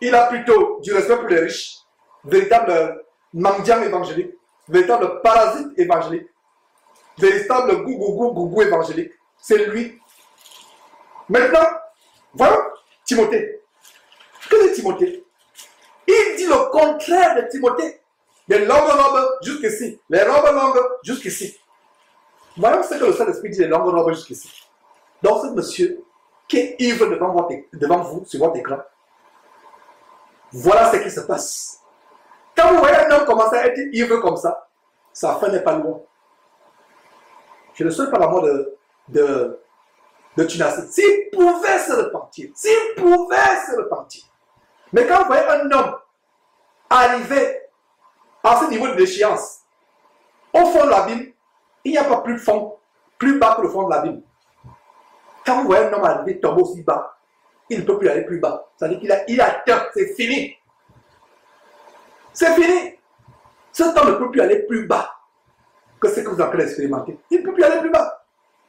Il a plutôt du respect pour les riches, véritable mendiant évangélique, véritable parasite évangélique, véritable gougou évangélique. C'est lui. Maintenant, voilà Timothée. Que dit Timothée? Il dit le contraire de Timothée. Les longues robes jusqu'ici. Les robes longues jusqu'ici. Voyons ce que le Saint-Esprit dit, les longues robes jusqu'ici. Donc ce monsieur qui est ivre devant vous sur votre écran. Voilà ce qui se passe. Quand vous voyez un homme commencer à être ivre comme ça, sa fin n'est pas loin. Je ne suis pas la mort de Tunasi. S'il pouvait se repentir, Mais quand vous voyez un homme arriver à ce niveau de déchéance, au fond de l'abîme, il n'y a pas plus de fond, plus bas que le fond de l'abîme. Quand vous voyez un homme arriver tomber aussi bas, il ne peut plus aller plus bas. C'est-à-dire qu'il a atteint, c'est fini. C'est fini. Cet homme ne peut plus aller plus bas que ce que vous avez expérimenté. Il ne peut plus aller plus bas.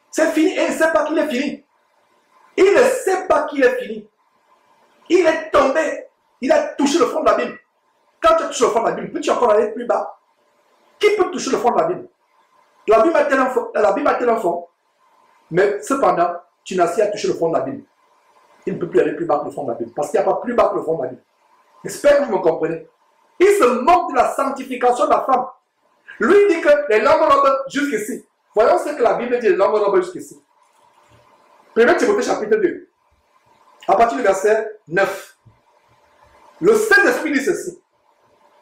C'est fini et il ne sait pas qu'il est fini. Il ne sait pas qu'il est fini. Il est tombé. Il a touché le fond de l'abîme. Quand tu touches le fond de l'abîme, peux-tu encore aller plus bas? Qui peut toucher le fond de l'abîme? L'abîme a tel un fond. Mais cependant, tu n'as pas touché le fond de l'abîme. Il ne peut plus aller plus bas que le fond de l'abîme. Parce qu'il n'y a pas plus bas que le fond de l'abîme. J'espère que vous me comprenez. Il se moque de la sanctification de la femme. Lui dit que les longues robes jusqu'ici. Voyons ce que la Bible dit, les longues robes jusqu'ici. 1 Timothée chapitre 2. À partir du verset 9. Le Saint-Esprit dit ceci.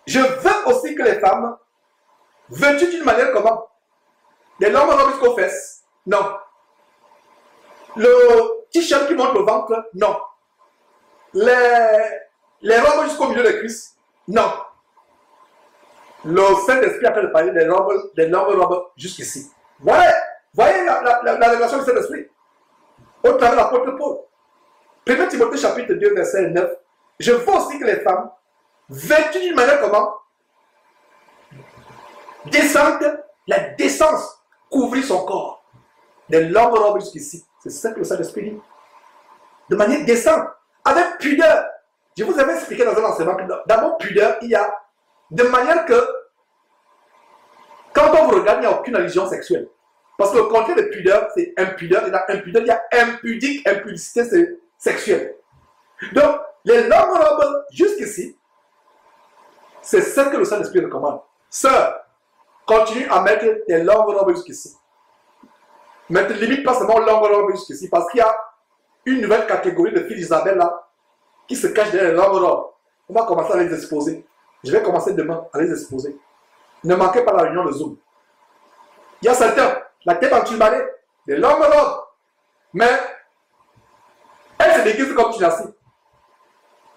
Je veux aussi que les femmes, vêtues d'une manière comment? Des longues robes jusqu'aux fesses? Non. Le t-shirt qui monte le ventre? Non. Les robes jusqu'au milieu des cuisses? Non. Le Saint-Esprit a fait parler des longues robes jusqu'ici. Voyez la révélation du Saint-Esprit au travers de l'apôtre Paul. 1 Timothée chapitre 2 verset 9. Je veux aussi que les femmes, vêtues d'une manière comment? Décente, la décence, couvrir son corps. Des longues robes jusqu'ici. C'est ça que le Saint-Esprit dit. De manière décente, avec pudeur. Je vous avais expliqué dans un enseignement que d'abord pudeur, il y a de manière que quand on vous regarde, il n'y a aucune allusion sexuelle. Parce que le contraire de pudeur, c'est impudeur. Et dans impudeur, il y a impudique, impudicité, c'est sexuel. Donc, les longues robes jusqu'ici, c'est ce que le Saint-Esprit recommande. Sœur, continue à mettre tes longues robes jusqu'ici. Mais ne te limite pas seulement aux longues robes jusqu'ici, parce qu'il y a une nouvelle catégorie de filles d'Isabelle là, qui se cachent derrière les longues robes. On va commencer à les exposer. Je vais commencer demain à les exposer. Ne manquez pas la réunion de Zoom. Il y a certains, la tête en turbané, des longues robes, mais Elle se déguise comme Tunassi.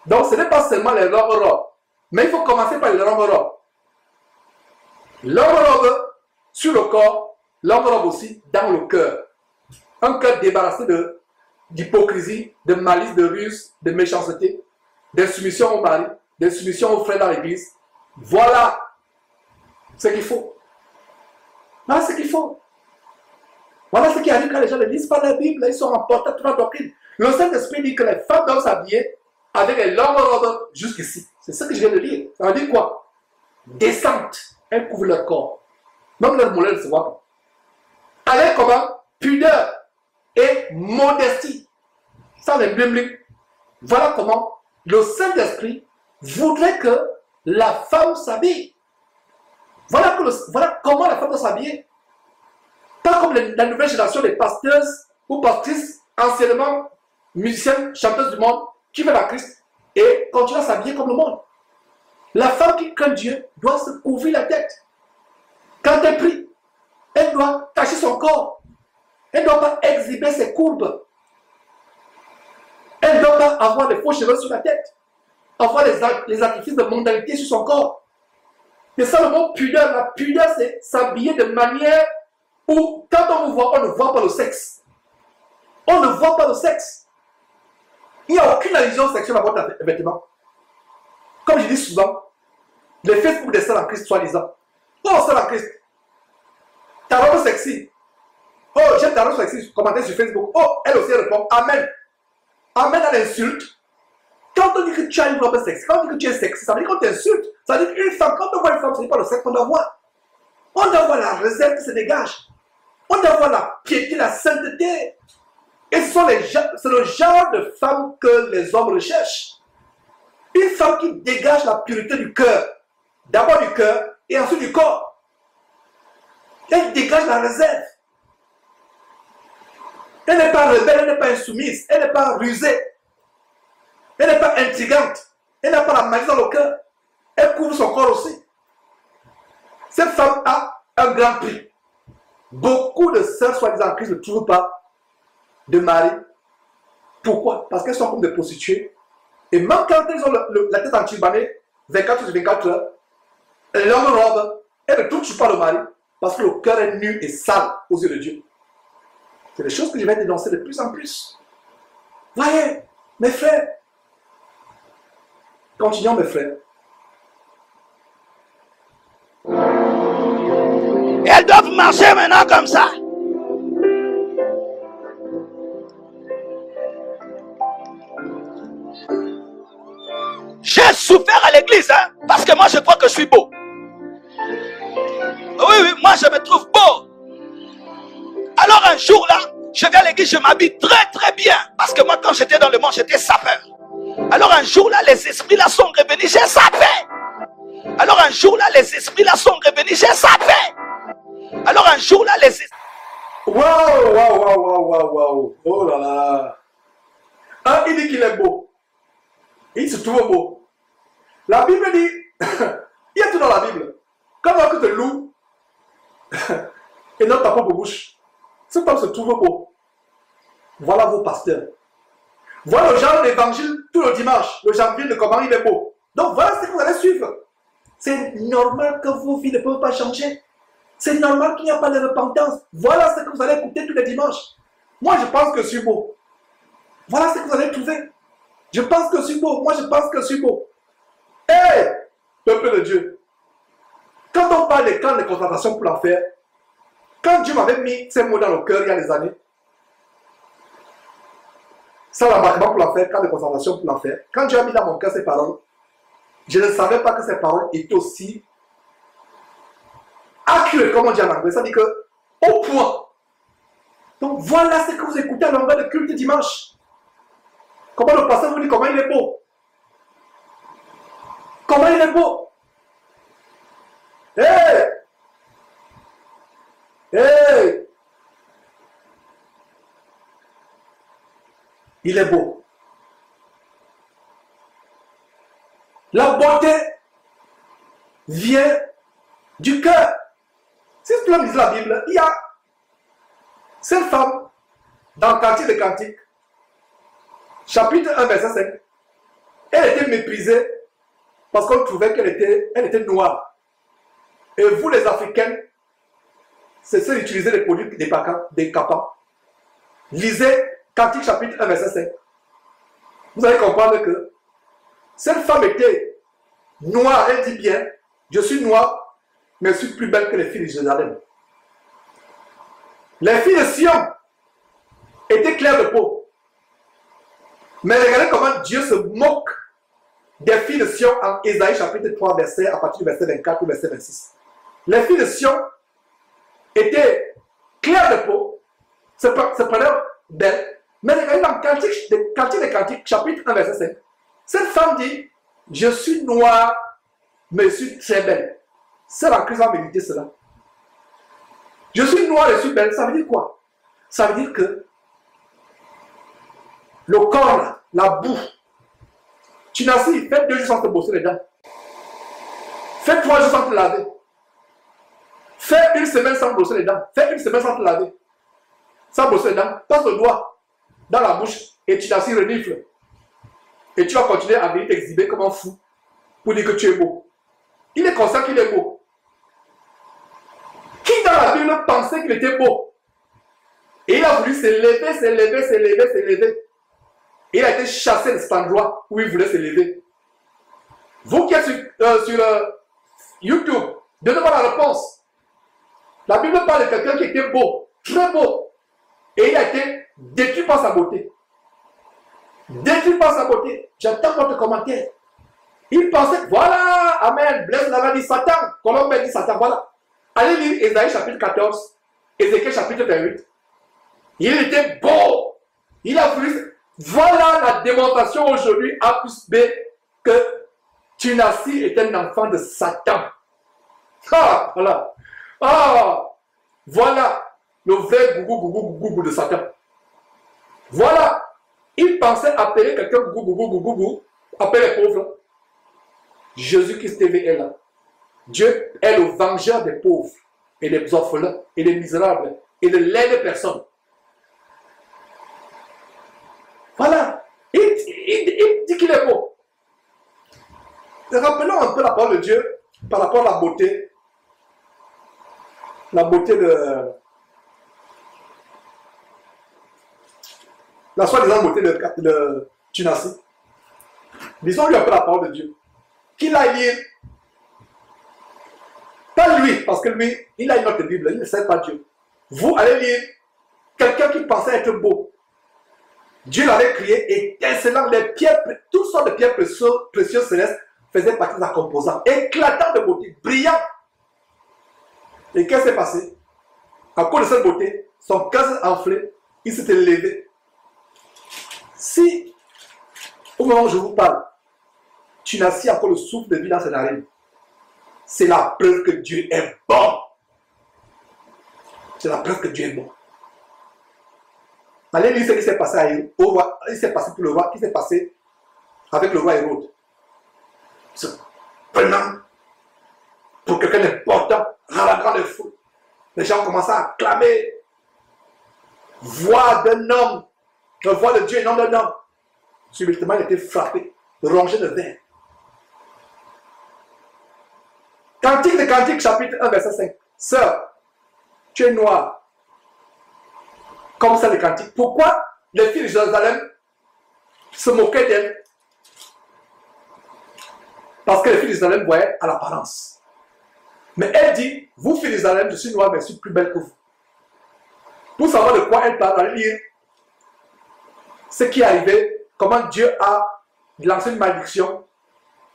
Donc ce n'est pas seulement les longues robes. Mais il faut commencer par les longues robes. Longue robe sur le corps, longue robe aussi dans le cœur. Un cœur débarrassé d'hypocrisie, de malice, de ruse, de méchanceté, d'insoumission au mari, d'insoumission aux frères dans l'église. Voilà ce qu'il faut. Voilà ce qu'il faut. Voilà ce qui arrive quand les gens ne lisent pas la Bible, ils sont emportés à toute la doctrine. Le Saint-Esprit dit que les femmes doivent s'habiller avec les longues robes jusqu'ici. C'est ce que je viens de lire. Ça veut dire quoi? Décentes. Elles couvrent leur corps. Même leur mollet ne se voit pas. Avec comment? Pudeur et modestie. Sans les bling. Voilà comment le Saint-Esprit voudrait que la femme s'habille. Voilà comment la femme doit s'habiller. Pas comme la nouvelle génération des pasteuses ou pastrices, anciennement musiciennes, chanteuses du monde, qui veulent la Christ et continuent à s'habiller comme le monde. La femme qui craint Dieu doit se couvrir la tête. Quand elle prie, elle doit cacher son corps. Elle ne doit pas exhiber ses courbes. Elle ne doit pas avoir des faux cheveux sur la tête. Avoir les artifices de mondanité sur son corps. C'est ça le mot pudeur. La pudeur, c'est s'habiller de manière où, quand on vous voit, on ne voit pas le sexe. On ne voit pas le sexe. Il n'y a aucune allusion sexuelle à votre vêtement. Comme je dis souvent, les Facebook des sœurs en Christ, soi-disant. Oh, sœur en Christ, ta robe sexy. Oh, j'aime ta robe sexy. Commentez sur Facebook. Oh, elle aussi répond Amen. Amen à l'insulte. Quand on dit que tu as une robe sexy, quand on dit que tu es sexy, ça veut dire qu'on t'insulte. Ça veut dire qu'une femme, quand on voit une femme, ce n'est pas le sexe qu'on doit voir. On doit voir la réserve qui se dégage. On doit voir la piété, la sainteté. Et c'est le genre de femme que les hommes recherchent. Une femme qui dégage la pureté du cœur. D'abord du cœur et ensuite du corps. Elle dégage la réserve. Elle n'est pas rebelle, elle n'est pas insoumise, elle n'est pas rusée. Elle n'est pas intrigante. Elle n'a pas la malice dans le cœur. Elle couvre son corps aussi. Cette femme a un grand prix. Beaucoup de sœurs soi-disant en Christ ne trouvent pas de mari. Pourquoi? Parce qu'elles sont comme des prostituées. Et même quand elles ont la tête enturbanée, 24 sur 24 heures, elles ont une robe, elles ne touchent pas le mari. Parce que le cœur est nu et sale aux yeux de Dieu. C'est des choses que je vais dénoncer de plus en plus. Voyez, mes frères. Continuons, mes frères. Et elles doivent marcher maintenant comme ça. J'ai souffert à l'église, hein, parce que moi je crois que je suis beau. Oui, moi je me trouve beau. Alors un jour là, je vais à l'église, je m'habille très bien. Parce que moi quand j'étais dans le monde, j'étais sapeur. Alors un jour là, les esprits là sont revenus, j'ai sapé. Alors un jour là, les esprits là sont revenus, j'ai sapé. Alors un jour là, les esprits... Waouh. Oh là là. Un, il dit qu'il est beau. Il se trouve beau. La Bible dit, il y a tout dans la Bible. Comment que te loue et non ta propre bouche. Cet homme se trouve beau. Voilà vos pasteurs. Voilà le genre d'évangile tout le dimanche. Le janvier de comment il est beau. Donc voilà ce que vous allez suivre. C'est normal que vos vies ne peuvent pas changer. C'est normal qu'il n'y a pas de repentance. Voilà ce que vous allez écouter tous les dimanches. Moi je pense que je suis beau. Voilà ce que vous allez trouver. Je pense que je suis beau. Moi je pense que je suis beau. Hé, peuple de Dieu. Quand on parle des camps de concentration pour l'enfer, quand Dieu m'avait mis ces mots dans le cœur il y a des années, ça l'embarquement pour l'enfer, camp de concentration pour l'enfer, quand Dieu a mis dans mon cœur ces paroles, je ne savais pas que ces paroles étaient aussi accurées, comme on dit en anglais. Ça dit que, au point. Donc voilà ce que vous écoutez à l'envers de culte dimanche. Comment le pasteur vous dit comment il est beau. Comment il est beau. Hey! Il est beau. La beauté vient du cœur. Si tu lis la Bible, il y a cette femme dans le Cantique des Cantiques. chapitre 1, verset 5. Elle était méprisée parce qu'on trouvait qu'elle était noire. Et vous, les Africaines, c'est ça d'utiliser les produits des capas. Lisez Cantique chapitre 1, verset 5. Vous allez comprendre que cette femme était noire. Elle dit bien, je suis noire, mais je suis plus belle que les filles de Jérusalem. Les filles de Sion étaient claires de peau. Mais regardez comment Dieu se moque des filles de Sion en Ésaïe chapitre 3, à partir du verset 24 ou verset 26. Les filles de Sion étaient claires de peau, se prenaient belles, mais regardez dans Cantique des Cantiques, chapitre 1, verset 5. Cette femme dit, je suis noire, mais je suis très belle. C'est la Christ va méditer cela. Je suis noire et je suis belle, ça veut dire quoi? Ça veut dire que le corps, la boue, tu n'as si, fais 2 jours sans te brosser les dents. Fais 3 jours sans te laver. Fais 1 semaine sans brosser les dents. Fais 1 semaine sans te laver. Sans brosser les dents. Passe le doigt dans la bouche et tu t'assis renifle. Et tu vas continuer à venir t'exhiber comme un fou pour dire que tu es beau. Il est conscient qu'il est beau. Qui dans la Bible pensait qu'il était beau? Et il a voulu s'élever. Et il a été chassé de cet endroit où il voulait s'élever. Vous qui êtes sur YouTube, donnez-moi la réponse. La Bible parle de quelqu'un qui était beau, très beau. Et il a été détruit par sa beauté. Détruit par sa beauté. J'attends votre commentaire. Il pensait, voilà, amen, Blaise l'avait dit Satan, Colombe dit Satan, voilà. Allez lire Ésaïe chapitre 14, Ézéchiel chapitre 28. Il était beau. Il a voulu. Voilà la démonstration aujourd'hui A plus B que Tunasi est un enfant de Satan. Ah, voilà. Ah, voilà le vrai gougou de Satan. Voilà. Il pensait appeler quelqu'un gougou, appeler les pauvres. Jésus-Christ est là. Dieu est le vengeur des pauvres et des orphelins et des misérables et de l'aide personnes. Voilà. Il dit qu'il est beau. Rappelons un peu la parole de Dieu par rapport à la beauté. La beauté de... La soi-disant beauté de Tunasi. Lisons-lui un peu la parole de Dieu. Qu'il aille lire. Pas lui, parce que lui, il a une autre Bible, il ne sait pas Dieu. Vous allez lire quelqu'un qui pensait être beau. Dieu l'avait créé étincelant, les pierres, toutes sortes de pierres précieuses célestes faisaient partie de sa composante, éclatant de beauté, brillant. Et qu'est-ce qui s'est passé? À cause de cette beauté, son cœur s'est enflé, il s'est élevé. Si, au moment où je vous parle, tu n'as si encore le souffle de vie dans ses narines, c'est la preuve que Dieu est bon. C'est la preuve que Dieu est bon. Allez lire ce qui s'est passé au roi, il s'est passé pour le roi, qui s'est passé avec le roi Hérode. Se prenant pour quelqu'un d'important, dans la grande foule. Les gens commencent à acclamer. Voix d'un homme, voix de Dieu et non d'un homme. Subitement, il était frappé, rongé de verre. Cantique de Cantique, chapitre 1, verset 5. Sœur, tu es noire. Comme ça, le Cantique. Pourquoi les filles de Jérusalem se moquaient d'elle? Parce que les filles de Jérusalem voyaient à l'apparence. Mais elle dit, vous filles de Jérusalem, je suis noire, mais je suis plus belle que vous. Pour savoir de quoi elle parle, allez lire ce qui est arrivé, comment Dieu a lancé une malédiction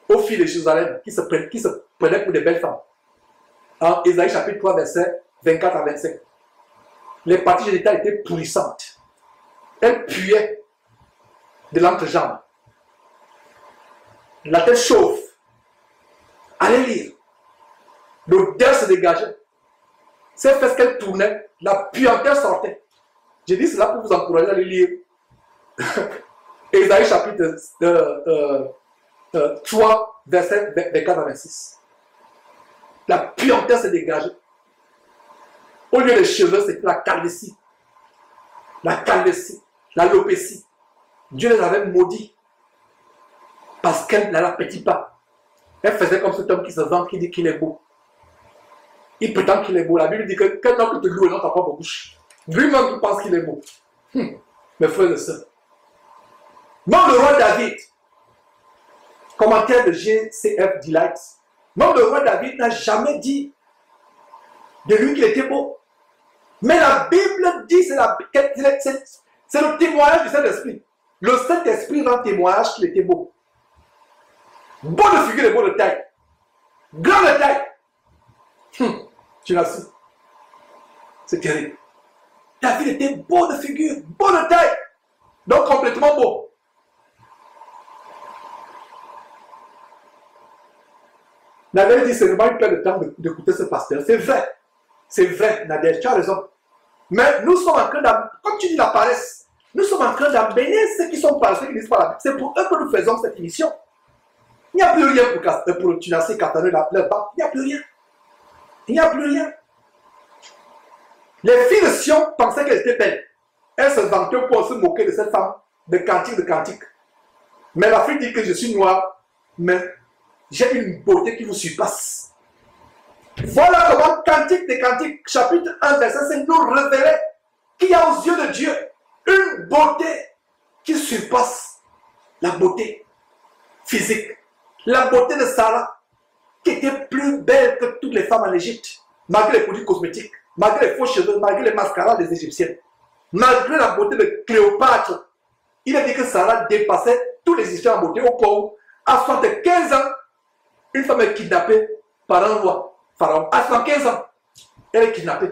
aux filles de Jérusalem qui se prenaient pour des belles femmes. En Ésaïe chapitre 3, verset 24 à 25. Les parties génitales étaient pourrissantes. Elles puaient de l'entrejambe. La tête chauve. Allez lire. L'odeur se dégageait. C'est parce qu'elle tournait, la puanteur sortait. J'ai dit cela pour vous encourager à aller lire. Ésaïe chapitre 3, verset 24 à 26. La puanteur se dégageait. Au lieu des cheveux, c'était la calvitie. La calvitie, l'alopécie. Dieu les avait maudits parce qu'elle ne l'appétit pas. Elle faisait comme cet homme qui se vante, qui dit qu'il est beau. Il prétend qu'il est beau. La Bible dit que quel homme te loue et non ta propre bouche. Lui-même il pense qu'il est beau. Mes frères et sœurs. Même le roi David, commentaire de GCF Delight, même le roi David n'a jamais dit de lui qu'il était beau. Mais la Bible dit, c'est le témoignage du Saint-Esprit. Le Saint-Esprit rend témoignage qu'il était beau. Beau de figure et beau de taille. Grand de taille. Tu l'as su. C'est terrible. David était beau de figure, beau de taille. Donc complètement beau. Nadège dit, c'est vraiment une perte de temps d'écouter ce pasteur. C'est vrai, Nadège, tu as raison. Mais nous sommes en train comme tu dis la paresse, nous sommes en train d'embêter ceux qui sont paresseux, qui disent pas la Bible. C'est pour eux que nous faisons cette émission. Il n'y a plus rien pour Tunassi, Katane, leur banque. Il n'y a plus rien. Il n'y a plus rien. Les filles de Sion pensaient qu'elle était belle. Elles se vantaient pour se moquer de cette femme de cantique. Mais la fille dit que je suis noire, mais j'ai une beauté qui vous surpasse. Voilà comment Cantique des Cantiques, chapitre 1, verset 5, nous révélait qu'il y a aux yeux de Dieu une beauté qui surpasse la beauté physique. La beauté de Sarah, qui était plus belle que toutes les femmes en Égypte, malgré les produits cosmétiques, malgré les faux cheveux, malgré les mascaras des Égyptiennes, malgré la beauté de Cléopâtre. Il a dit que Sarah dépassait tous les Égyptiens en beauté au point où, à 75 ans, une femme est kidnappée par un roi. Pharaon, à 115 ans, elle est kidnappée.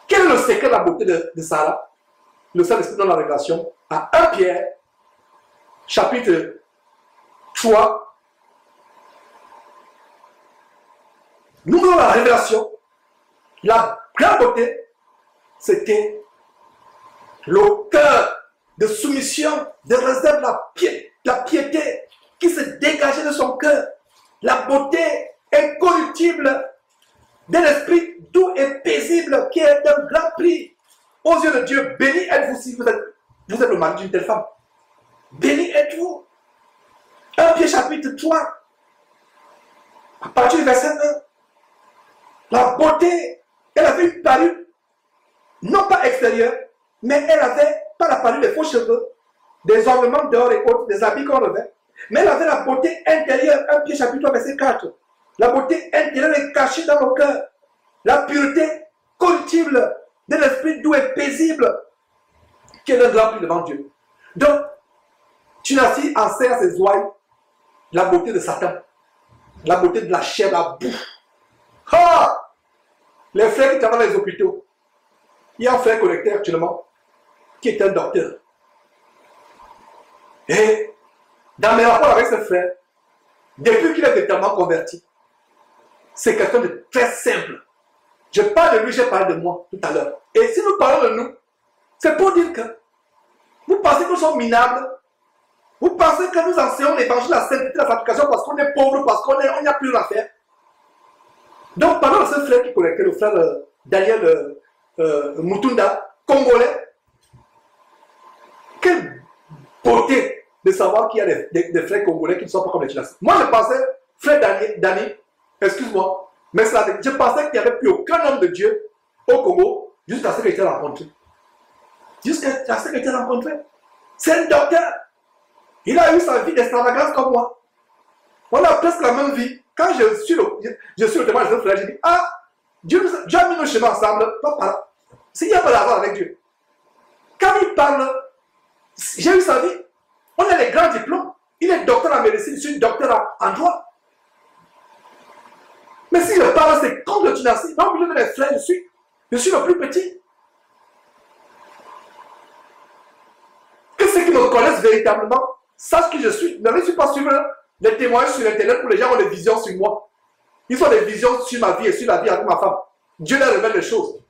Quel est le secret de la beauté de Sarah? Le Saint-Esprit dans la révélation à 1 Pierre, chapitre 3. Nous dans la révélation, la grande beauté, c'était le cœur de soumission, de réserve, la piété qui se dégageait de son cœur. La beauté incorruptible d'un esprit doux et paisible qui est d'un grand prix aux yeux de Dieu. Béni êtes-vous si vous êtes le mari d'une telle femme. Béni êtes-vous. 1 Pierre chapitre 3, à partir du verset 1. La beauté, elle avait une parure, non pas extérieure, mais elle avait pas la parure des faux cheveux, des ornements d'or et autres, des habits qu'on revêt. Mais elle avait la beauté intérieure. 1 Pierre chapitre 3, verset 4. La beauté intérieure est cachée dans nos cœurs. La pureté corruptible de l'esprit doux et paisible qui est le grand prix devant Dieu. Donc, Tunassi enseigne à ses ouailles la beauté de Satan, la beauté de la chair, la boue. Ah! Les frères qui travaillent dans les hôpitaux. Il y a un frère collecteur actuellement qui est un docteur. Et dans mes rapports avec ce frère, depuis qu'il est véritablement converti, c'est quelqu'un de très simple. Je parle de lui, j'ai parlé de moi tout à l'heure. Et si nous parlons de nous, c'est pour dire que vous pensez que nous sommes minables. Vous pensez que nous enseignons l'évangile, la sainteté, la sanctification parce qu'on est pauvre, parce qu'on n'y a plus rien à faire. Donc, parlons de ce frère qui collectait, le frère Daniel Mutunda, congolais. Quelle beauté de savoir qu'il y a des frères congolais qui ne sont pas comme les Tunasiens. Moi, je pensais, frère Dani, excuse-moi, mais je pensais qu'il n'y avait plus aucun homme de Dieu au Congo jusqu'à ce qu'il ait rencontré. Jusqu'à ce qu'il ait rencontré. C'est un docteur. Il a eu sa vie d'extravagance comme moi. On a presque la même vie. Quand je suis le témoin de ce frère, je dis, ah, Dieu a mis nos chemins ensemble. S'il n'y a pas d'argent avec Dieu. Quand il parle, j'ai eu sa vie. On a les grands diplômes. Il est docteur en médecine, je suis docteur en droit. Mais si je parle, c'est comme le Tunassi. Dans le milieu de mes frères, je suis le plus petit. Que ceux qui me connaissent véritablement sachent qui je suis. Ne suis pas suivre les témoignages sur Internet où les gens ont des visions sur moi. Ils ont des visions sur ma vie et sur la vie avec ma femme. Dieu leur révèle les choses.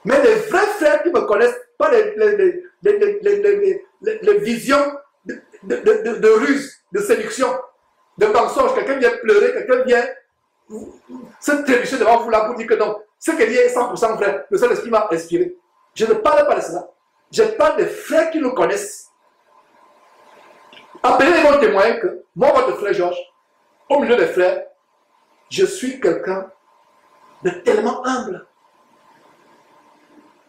Mais les vrais frères qui me connaissent, pas les visions de ruse, de séduction, de mensonge. Quelqu'un vient pleurer, quelqu'un vient se trébucher devant vous là pour dire que non. Ce qu'il dit est 100% vrai. Le Saint-Esprit m'a inspiré. Je ne parle pas de cela. Je parle des frères qui nous connaissent. Appelez vont témoigner que moi, votre frère Georges, au milieu des frères, je suis quelqu'un de tellement humble.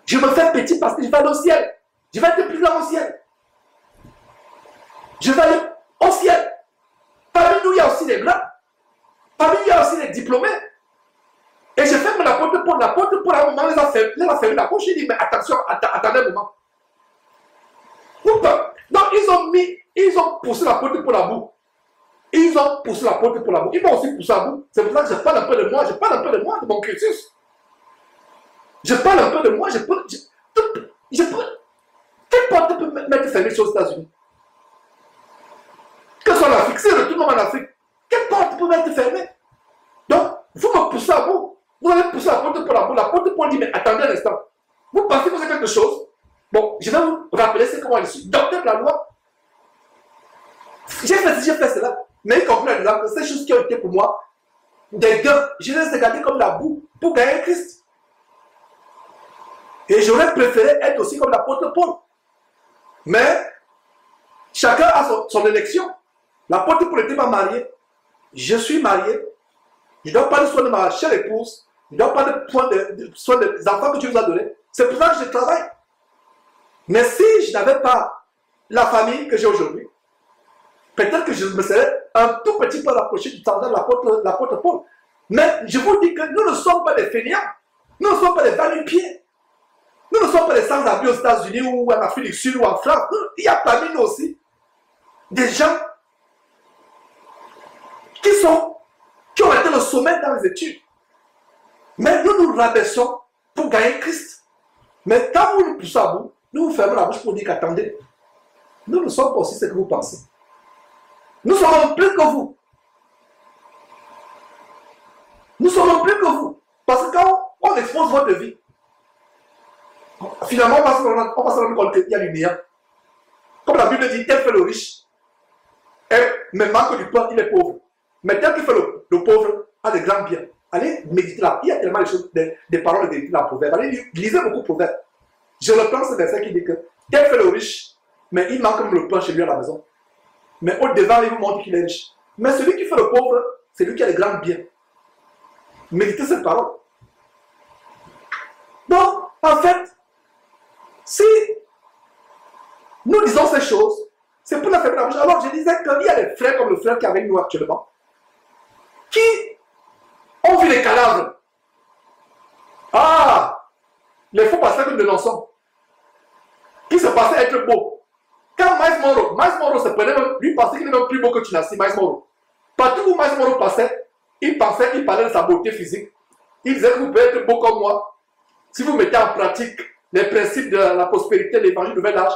Je me fais petit parce que je vais aller au ciel. Je vais être plus grand au ciel. Je vais aller au ciel. Parmi nous, il y a aussi des grands. Parmi nous, il y a aussi des diplômés. Et je ferme la porte pour à un moment, les a fermé la porte. Je dis, mais attention, attendez un moment. Donc, ils ont poussé la porte pour la boue. Ils ont poussé la porte pour la boue. Ils m'ont aussi poussé la boue. C'est pour ça que je parle un peu de moi. Je parle un peu de moi, de mon cursus. Je parle un peu de moi. Quelle porte peut m'être fermée aux États-Unis? Que ce soit l'Afrique, si je retourne en Afrique, quelle porte peut m'être fermée? Donc, vous me poussez à bout. Vous allez pousser la porte pour la boue. La porte pour dire, mais attendez un instant. Vous pensez que c'est quelque chose? Bon, je vais vous rappeler c'est comment je suis. Docteur de la loi. J'ai fait cela. Mais il comprend que ces choses qui ont été pour moi, des gains, je les ai regardés comme la boue pour gagner Christ. Et j'aurais préféré être aussi comme l'apôtre Paul. Mais chacun a son élection. L'apôtre Paul n'était pas marié. Je suis marié. Je ne dois pas de soin de ma chère épouse. Je ne dois pas de soin des enfants que Dieu nous a donnés. C'est pour ça que je travaille. Mais si je n'avais pas la famille que j'ai aujourd'hui, peut-être que je me serais un tout petit peu rapproché du temps de l'apôtre Paul. Mais je vous dis que nous ne sommes pas des fainéants. Nous ne sommes pas des va-nu-pieds. Nous ne sommes pas des sans-abri aux États-Unis ou en Afrique du Sud ou en France. Il y a parmi nous aussi des gens qui ont été le sommet dans les études. Mais nous nous rabaissons pour gagner Christ. Mais quand vous nous poussez à bout, nous vous fermons la bouche pour dire qu'attendez, nous ne sommes pas aussi ce que vous pensez. Nous sommes plus que vous. Nous sommes plus que vous. Parce que quand on expose votre vie, finalement, on va se rendre compte qu'il y a du néant. Comme la Bible dit, tel fait le riche, mais manque du pain, il est pauvre. Mais tel qui fait le pauvre a des grands biens. Allez méditer là. Il y a tellement de choses, des paroles de vérité dans le proverbe. Allez lisez beaucoup de proverbes. Je reprends ce verset qui dit que tel fait le riche, mais il manque même le pain chez lui à la maison. Mais au-devant, il vous montre qu'il est riche. Mais celui qui fait le pauvre, c'est lui qui a les grands biens. Méditez cette parole. Donc, en fait, si nous disons ces choses, c'est pour la faire la bouche. Alors, je disais qu'il y a des frères comme le frère qui est avec nous actuellement, qui ont vu les cadavres. Ah, les faux pasteurs que nous dénonçons, qui se pensaient être beaux. Quand Miles Monroe se prenait même, lui pensait qu'il est même plus beau que tu n'as si Miles Monroe. Partout où Miles Monroe passait, il parlait de sa beauté physique. Il disait que vous pouvez être beau comme moi. Si vous mettez en pratique les principes de la prospérité de l'évangile du nouvel âge.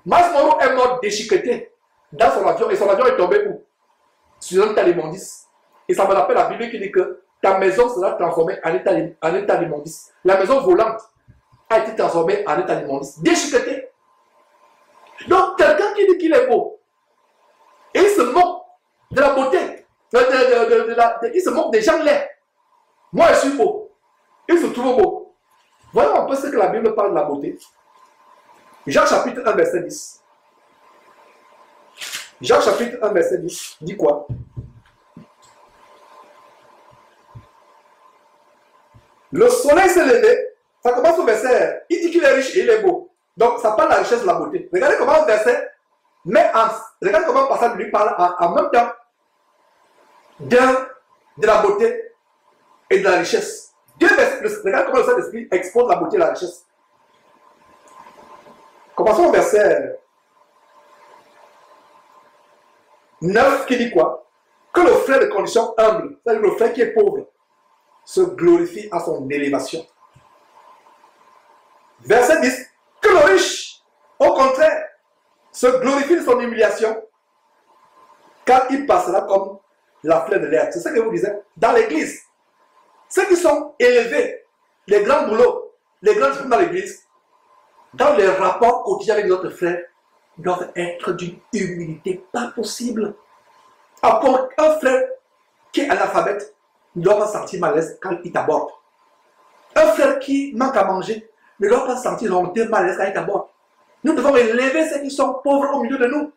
Miles Monroe est mort déchiqueté dans son avion et son avion est tombé où? Sur un état d'immondice. Et ça me rappelle la Bible qui dit que ta maison sera transformée en état d'immondice. La maison volante a été transformée en état d'immondice. Déchiqueté. Donc, quelqu'un qui dit qu'il est beau, et il se moque de la beauté, il se moque des gens laids. Moi, je suis beau. Il se trouve beau. Voyons un peu ce que la Bible parle de la beauté. Jacques chapitre 1, verset 10. Jacques chapitre 1, verset 10 dit quoi? Le soleil s'est levé. Ça commence au verset. Il dit qu'il est riche et il est beau. Donc, ça parle de la richesse de la beauté. Regardez comment le verset regardez comment le passage lui parle en même temps de la beauté et de la richesse. Regardez comment le Saint-Esprit expose la beauté et la richesse. Commençons au verset 9 qui dit quoi? Que le frère de condition humble, c'est-à-dire le frère qui est pauvre, se glorifie à son élévation. Verset 10. Que le riche, au contraire, se glorifie de son humiliation, car il passera comme la fleur de l'herbe. C'est ça que vous disiez. Dans l'église, ceux qui sont élevés, les grands boulots, les grands diplômes dans l'église, dans les rapports quotidiens avec notre frère, doivent être d'une humilité pas possible. Un frère qui est analphabète ne doit pas se sentir mal à l'aise quand il t'aborde. Un frère qui manque à manger ne doit pas se sentir honteux, mal à l'aise quand il t'aborde. Nous devons élever ceux qui sont pauvres au milieu de nous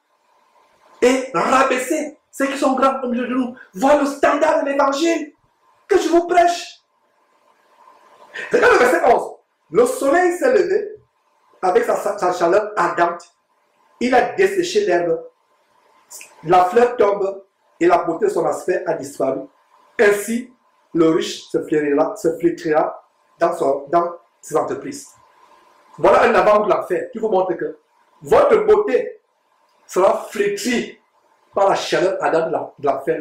et rabaisser ceux qui sont grands au milieu de nous. Voilà le standard de l'évangile que je vous prêche. Regarde le verset 11. Le soleil s'est levé avec sa chaleur ardente. Il a desséché l'herbe. La fleur tombe et la beauté de son aspect a disparu. Ainsi, le riche se flétrira dans ses entreprises. Voilà un avant de l'enfer qui vous montre que votre beauté sera flétrie par la chaleur ardente de l'enfer.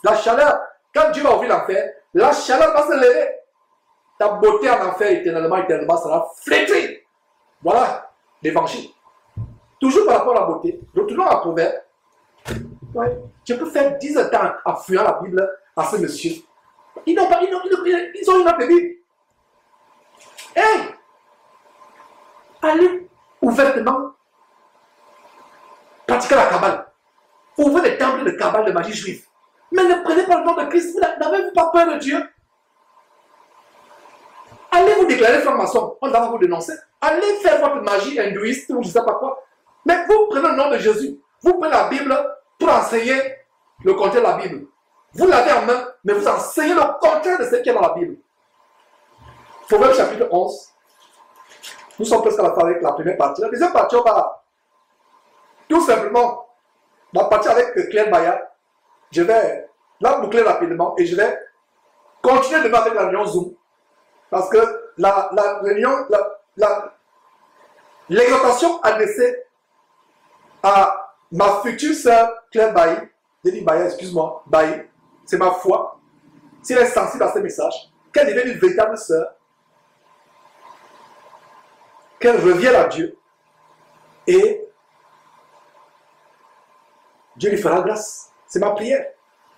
La chaleur, quand Dieu va ouvrir l'enfer, la chaleur va se lever. Ta beauté en enfer éternellement sera flétrie. Voilà l'évangile. Toujours par rapport à la beauté. Retournons à Proverbe. Ouais. Je peux faire 10 ans en fuyant la Bible à ce monsieur. Ils ont une autre Bible. Hey! Allez ouvertement pratiquer la Kabbale. Ouvrez des temples de Kabbale de magie juive. Mais ne prenez pas le nom de Christ. Vous n'avez pas peur de Dieu. Allez vous déclarer franc-maçon. On va vous dénoncer. Allez faire votre magie hindouiste ou je ne sais pas quoi. Mais vous prenez le nom de Jésus. Vous prenez la Bible pour enseigner le contraire de la Bible. Vous l'avez en main, mais vous enseignez le contraire de ce qui est dans la Bible. Proverbe chapitre 11. Nous sommes presque à la fin avec la première partie. La deuxième partie, on va tout simplement partir avec Claire Bayard. Je vais la boucler rapidement et je vais continuer demain avec la réunion Zoom. Parce que la réunion, l'exhortation adressée à ma future sœur Claire Bailly, j'ai dit Bailly, excuse-moi, Bailly, c'est ma foi. Si elle est sensible à ce message, qu'elle devienne une véritable sœur, qu'elle revienne à Dieu et Dieu lui fera grâce. C'est ma prière.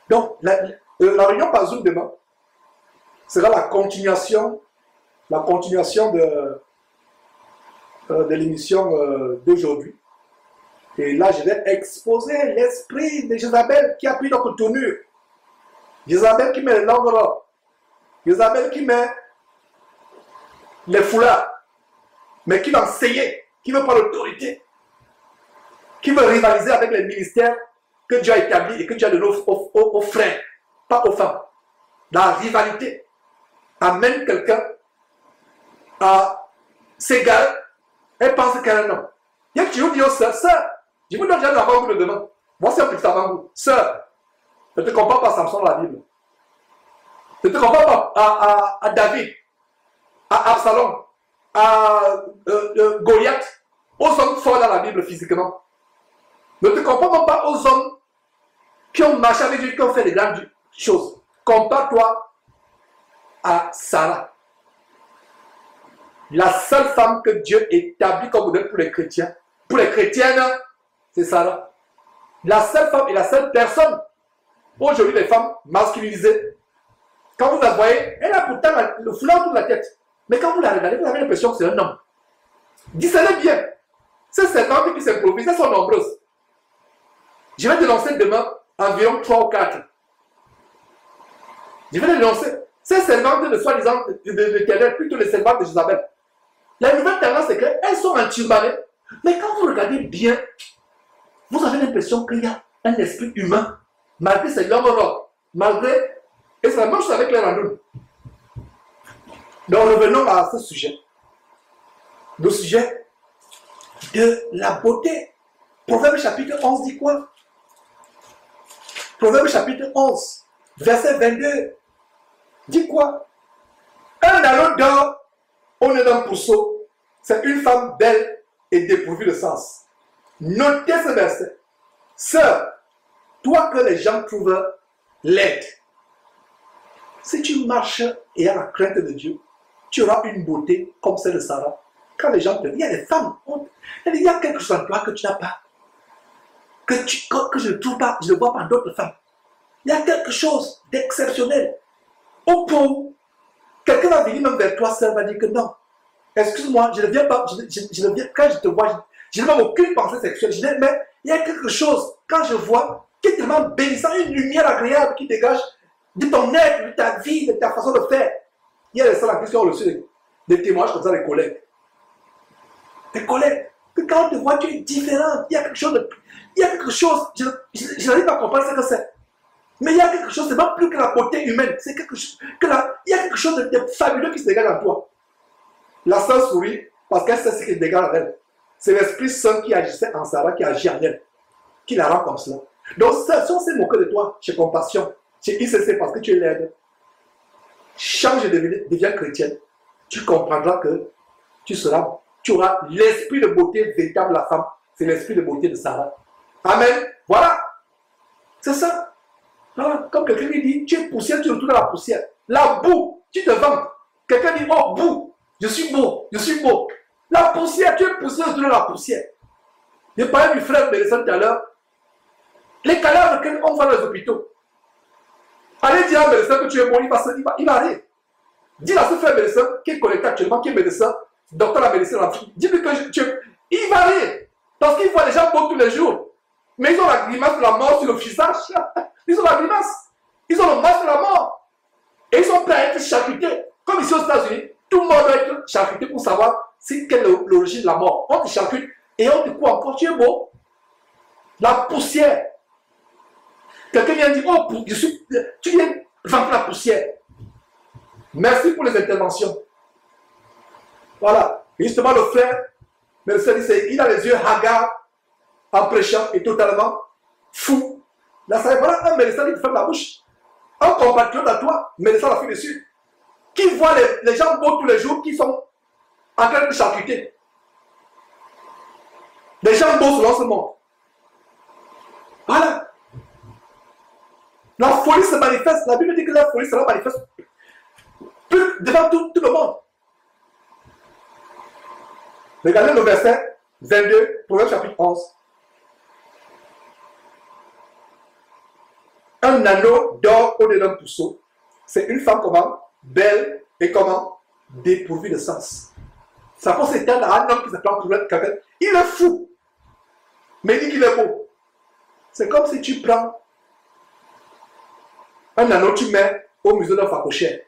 Donc, la réunion par Zoom demain sera la continuation de l'émission d'aujourd'hui. Et là, je vais exposer l'esprit de Jézabel qui a pris notre tournure. Jézabel qui met les langues robes. Jézabel qui met les foulards. Mais qui va enseigner, qui veut prendre l'autorité, qui veut rivaliser avec les ministères que Dieu a établis et que Dieu a donné aux frères, pas aux femmes. La rivalité amène quelqu'un à s'égarer et pense qu'elle est un homme. Il y a que tu vous dis aux sœurs, sœur, je vous donne déjà l'avant-goût de demain. Voici un petit avant-goût. Sœur, ne te compare pas à Samson dans la Bible. Ne te compare pas à David, à Absalom, à Goliath, aux hommes forts dans la Bible physiquement. Ne te compare pas aux hommes qui ont marché avec Dieu, qui ont fait des grandes choses. Compare-toi à Sarah. La seule femme que Dieu établit comme modèle pour les chrétiens, pour les chrétiennes, c'est Sarah. La seule femme et la seule personne. Aujourd'hui, les femmes masculinisées, quand vous la voyez, elle a pourtant le foulard autour de la tête. Mais quand vous la regardez, vous avez l'impression que c'est un homme. Discernez bien. Ces servantes qui s'improvisent, elles sont nombreuses. Je vais dénoncer demain environ 3 ou 4. Je vais les dénoncer. Ces servantes de soi-disant de l'Éternel, plutôt les servantes de Jézabel. La nouvelle tendance, c'est qu'elles sont enturbanées. Mais quand vous regardez bien, vous avez l'impression qu'il y a un esprit humain, malgré ces longues robes, malgré... Et c'est la même chose avec les randoums. Donc revenons à ce sujet. Le sujet de la beauté. Proverbe chapitre 11 dit quoi? Proverbe chapitre 11, verset 22, dit quoi? Un anneau d'or au nez d'un pourceau, c'est une femme belle et dépourvue de sens. Notez ce verset. Sœur, toi que les gens trouvent laide, si tu marches et as la crainte de Dieu, tu auras une beauté comme celle de Sarah. Quand les gens te disent, il y a des femmes, il y a quelque chose en toi que tu n'as pas, que je ne trouve pas, je ne vois pas d'autres femmes. Il y a quelque chose d'exceptionnel. Au point où quelqu'un va venir même vers toi, sœur, va dire que non. Excuse-moi, je ne viens pas, je ne viens, quand je te vois, je n'ai même aucune pensée sexuelle. Mais il y a quelque chose, quand je vois, qui est tellement bénissant, une lumière agréable qui dégage de ton être, de ta vie, de ta façon de faire. Il y a des sœurs en qui ont reçu des témoignages comme ça des collègues. Des collègues Que quand on te voit, tu es différent. Il y a quelque chose je n'arrive pas à comprendre ce que c'est. Mais il y a quelque chose, c'est pas plus que la beauté humaine. C'est quelque chose, il y a quelque chose de fabuleux qui se dégage en toi. La sœur sourit parce qu'elle sait ce qui se dégage en elle. C'est l'Esprit Saint qui agissait en Sarah, qui agit en elle, qui la rend comme cela. Donc, si on s'est moqué de toi chez Compassion, chez ICC parce que tu es laide, change et deviens chrétienne, tu comprendras que tu auras l'esprit de beauté véritable de la femme. C'est l'esprit de beauté de Sarah. Amen. Voilà. C'est ça. Voilà. Comme quelqu'un lui dit, tu es poussière, tu retournes à la poussière. La boue, tu te vends. Quelqu'un dit, oh, boue, je suis beau, je suis beau. La poussière, tu es poussière, tu retournes à la poussière. Je parlais du frère Mélissa tout à l'heure. Les cadavres qu'on voit dans les hôpitaux. Allez dire à Mélissa que tu es bon, il va aller. Dis à ce frère Mélissa qui est connecté actuellement, qui est médecin, docteur la médecine en Afrique. Dis-lui que il va aller. Parce qu'il voit les gens beaux tous les jours. Mais ils ont la grimace de la mort sur le visage. Ils ont la grimace. Ils ont le masque de la mort. Et ils sont prêts à être charcutés. Comme ici aux États-Unis, tout le monde doit être charcuté pour savoir quelle est l'origine de la mort. On te charcute et on te dit quoi encore? Tu es beau. La poussière. Quelqu'un vient dire, oh, tu viens vendre la poussière. Merci pour les interventions. Voilà. Et justement, le frère, il a les yeux hagards en prêchant et totalement fou. Là, ça, voilà un médecin qui te ferme la bouche. Un compatriote à toi, médecin l'a fait dessus. Qui voit les gens beaux tous les jours qui sont en train de charcuter. Des gens beaux selon ce monde. Voilà. La folie se manifeste. La Bible dit que la folie sera manifeste devant tout le monde. Regardez le verset 22, Proverbe chapitre 11. Un anneau d'or au-delà d'un puceau. C'est une femme comment? Belle et comment? Dépourvue de sens. Ça peut s'éteindre à un homme qui s'appelle pour quelqu'un. Il est fou. Mais il dit qu'il est beau. C'est comme si tu prends un anneau, tu mets au musée d'un facochère.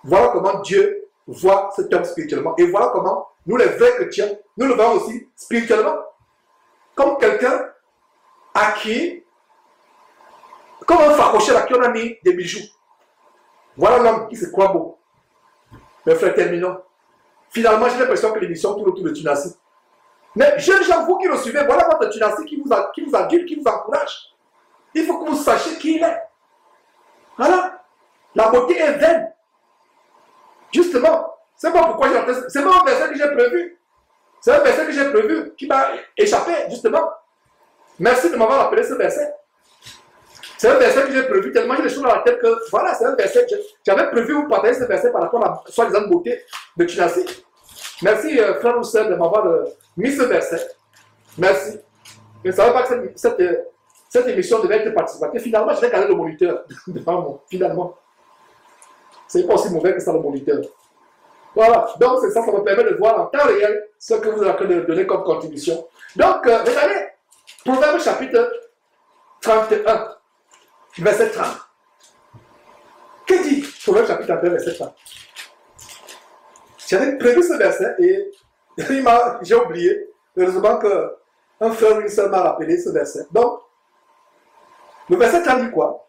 Voilà comment Dieu voit cet homme spirituellement. Et voilà comment nous, les vrais chrétiens, nous le voyons aussi spirituellement. Comme quelqu'un à qui, comme un facochère à qui on a mis des bijoux. Voilà l'homme qui se croit beau. Mes frères, terminons. Finalement, j'ai l'impression que l'émission tourne autour de Tunassi. Mais jeunes gens, vous qui le suivez, voilà votre Tunassi qui vous adulte, qui vous encourage. Il faut que vous sachiez qui il est. Voilà. La beauté est vaine. Justement, c'est pas pourquoi j'ai entendu. C'est pas un verset que j'ai prévu. C'est un verset que j'ai prévu qui m'a échappé, justement. Merci de m'avoir rappelé ce verset. C'est un verset que j'ai prévu tellement j'ai des choses dans la tête que voilà, c'est un verset. J'avais prévu vous partager ce verset par rapport à la soi-disant beauté de Tunassi. Merci, frère ou sœur, de m'avoir mis ce verset. Merci. Je ne savais pas que cette émission devait être participative. Finalement, je vais garder le moniteur devant moi. Finalement. C'est pas aussi mauvais que ça, le moniteur. Voilà. Donc, c'est ça, ça me permet de voir en temps réel ce que vous avez donné comme contribution. Donc, regardez. Proverbe chapitre 31, verset 30. Que dit Proverbe chapitre 31, verset 30? J'avais prévu ce verset et j'ai oublié. Heureusement qu'un frère ou une sœur m'a rappelé ce verset. Donc, le verset 30 dit quoi?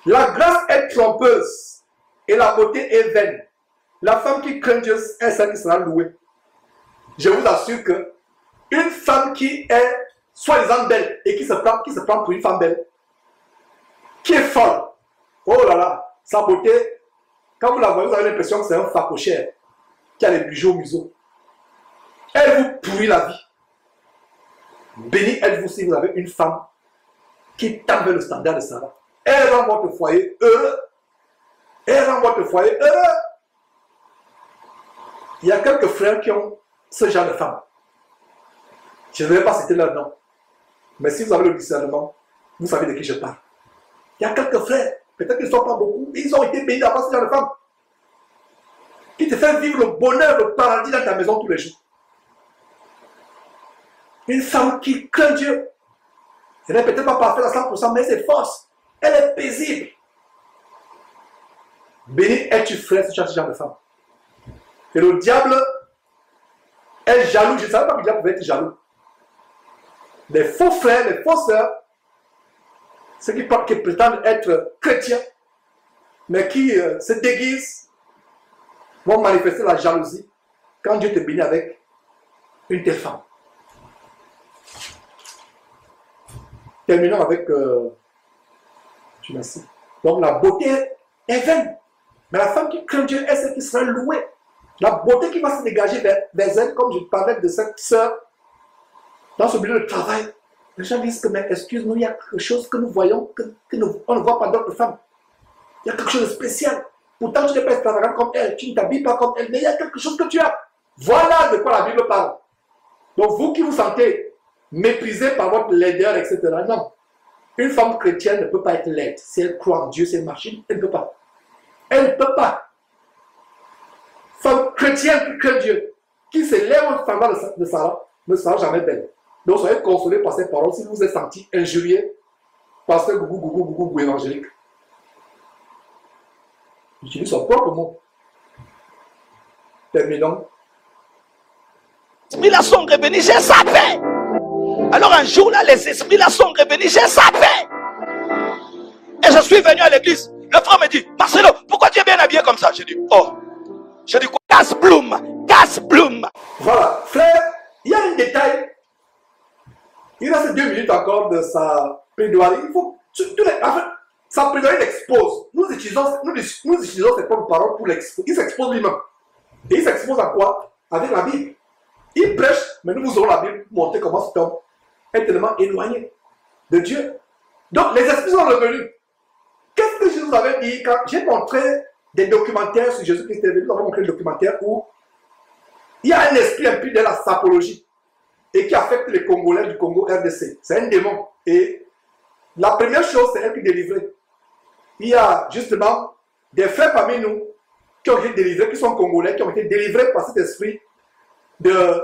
La grâce est trompeuse et la beauté est vaine. La femme qui craint Dieu est celle qui sera louée. Je vous assure que une femme qui est soi-disant belle et qui se prend pour une femme belle, qui est folle, oh là là, sa beauté, quand vous la voyez, vous avez l'impression que c'est un facochère qui a les bijoux au museau. Elle vous pourrit la vie. Béni êtes-vous si vous avez une femme qui tend vers le standard de Sarah. Elle rend votre foyer heureux. Elle rend votre foyer heureux. Il y a quelques frères qui ont ce genre de femme. Je ne vais pas citer leur nom. Mais si vous avez le discernement, vous savez de qui je parle. Il y a quelques frères, peut-être qu'ils ne sont pas beaucoup, mais ils ont été bénis d'avoir ce genre de femme. Qui te fait vivre le bonheur, le paradis dans ta maison tous les jours. Une femme qui craint Dieu. Elle n'est peut-être pas parfaite à 100%, mais c'est force. Elle est paisible. Béni es-tu, frère, si tu as ce genre de femme. Et le diable est jaloux. Je ne savais pas que le diable pouvait être jaloux. Les faux frères, les fausses sœurs, ceux qui prétendent être chrétiens, mais qui se déguisent, vont manifester la jalousie quand Dieu te bénit avec une telle femme. Terminons avec donc la beauté est vaine. Mais la femme qui craint Dieu est celle qui sera louée. La beauté qui va se dégager vers elle, comme je parlais de cette sœur, dans ce milieu de travail. Les gens disent que, mais excuse-nous, il y a quelque chose que nous voyons, on ne voit pas d'autres femmes. Il y a quelque chose de spécial. Pourtant, tu n'es pas extravagante comme elle, tu ne t'habilles pas comme elle, mais il y a quelque chose que tu as. Voilà de quoi la Bible parle. Donc, vous qui vous sentez méprisé par votre laideur, etc., non. Une femme chrétienne ne peut pas être laide. Si elle croit en Dieu, c'est une machine, elle ne peut pas. Elle ne peut pas. Femme chrétienne qui craint Dieu, qui se lève au standard de Sarah, ne sera jamais belle. Donc soyez consolés par ces paroles si vous vous êtes senti injurié par ce gougou évangélique. J'utilise son propre mot. Terminons. Les esprits là sont revenus, j'ai sapé. Alors un jour là, les esprits là sont revenus, j'ai sapé. Et je suis venu à l'église. Le frère me dit, Marcelo, pourquoi tu es bien habillé comme ça? J'ai dit, oh. J'ai dit quoi? Casse-bloum, casse-bloum. Voilà, frère, il y a un détail. Il reste 2 minutes encore de sa plaidoirie. Il faut, en fait, sa plaidoirie l'expose. Nous utilisons ses propres paroles pour l'exposer. Il s'expose lui-même. Et il s'expose à quoi? Avec la Bible. Il prêche, mais nous vous aurons la Bible pour montrer comment cet homme est tellement éloigné de Dieu. Donc, les esprits sont revenus. Qu'est-ce que je vous avais dit quand j'ai montré des documentaires sur Jésus-Christ? Nous avons montré des documentaires où il y a un esprit impur de la sapologie et qui affecte les Congolais du Congo RDC. C'est un démon. Et la première chose, c'est elle qui est délivrée. Il y a justement des frères parmi nous qui ont été délivrés, qui sont Congolais, qui ont été délivrés par cet esprit de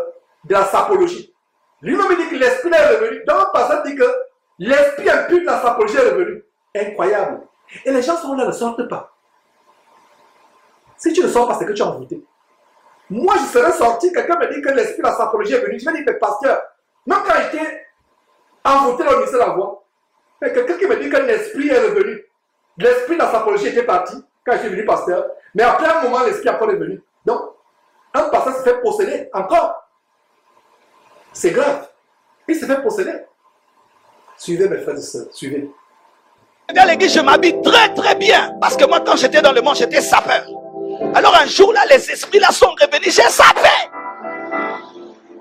la sapologie. Lui-même dit que l'esprit est revenu. Dans le passage, il dit que l'esprit impur de la sapologie est revenu. Incroyable. Et les gens sont là, ne sortent pas. Si tu ne sors pas, c'est que tu es envoûté. Moi, je serais sorti, quelqu'un me dit que l'esprit de la sapologie est venu. Je vais dire, mais pasteur, même quand j'étais envoûté dans le ministère de la voix, mais quelqu'un qui me dit que l'esprit est revenu. L'esprit de la sapologie était parti quand j'étais venu pasteur. Mais après un moment, l'esprit encore est venu. Donc, un pasteur se fait posséder encore. C'est grave. Il se fait posséder. Suivez mes frères et sœurs, suivez. Dans l'église, je m'habille très très bien. Parce que moi, quand j'étais dans le monde, j'étais sapeur. Alors un jour là, les esprits là sont revenus, j'ai sapé.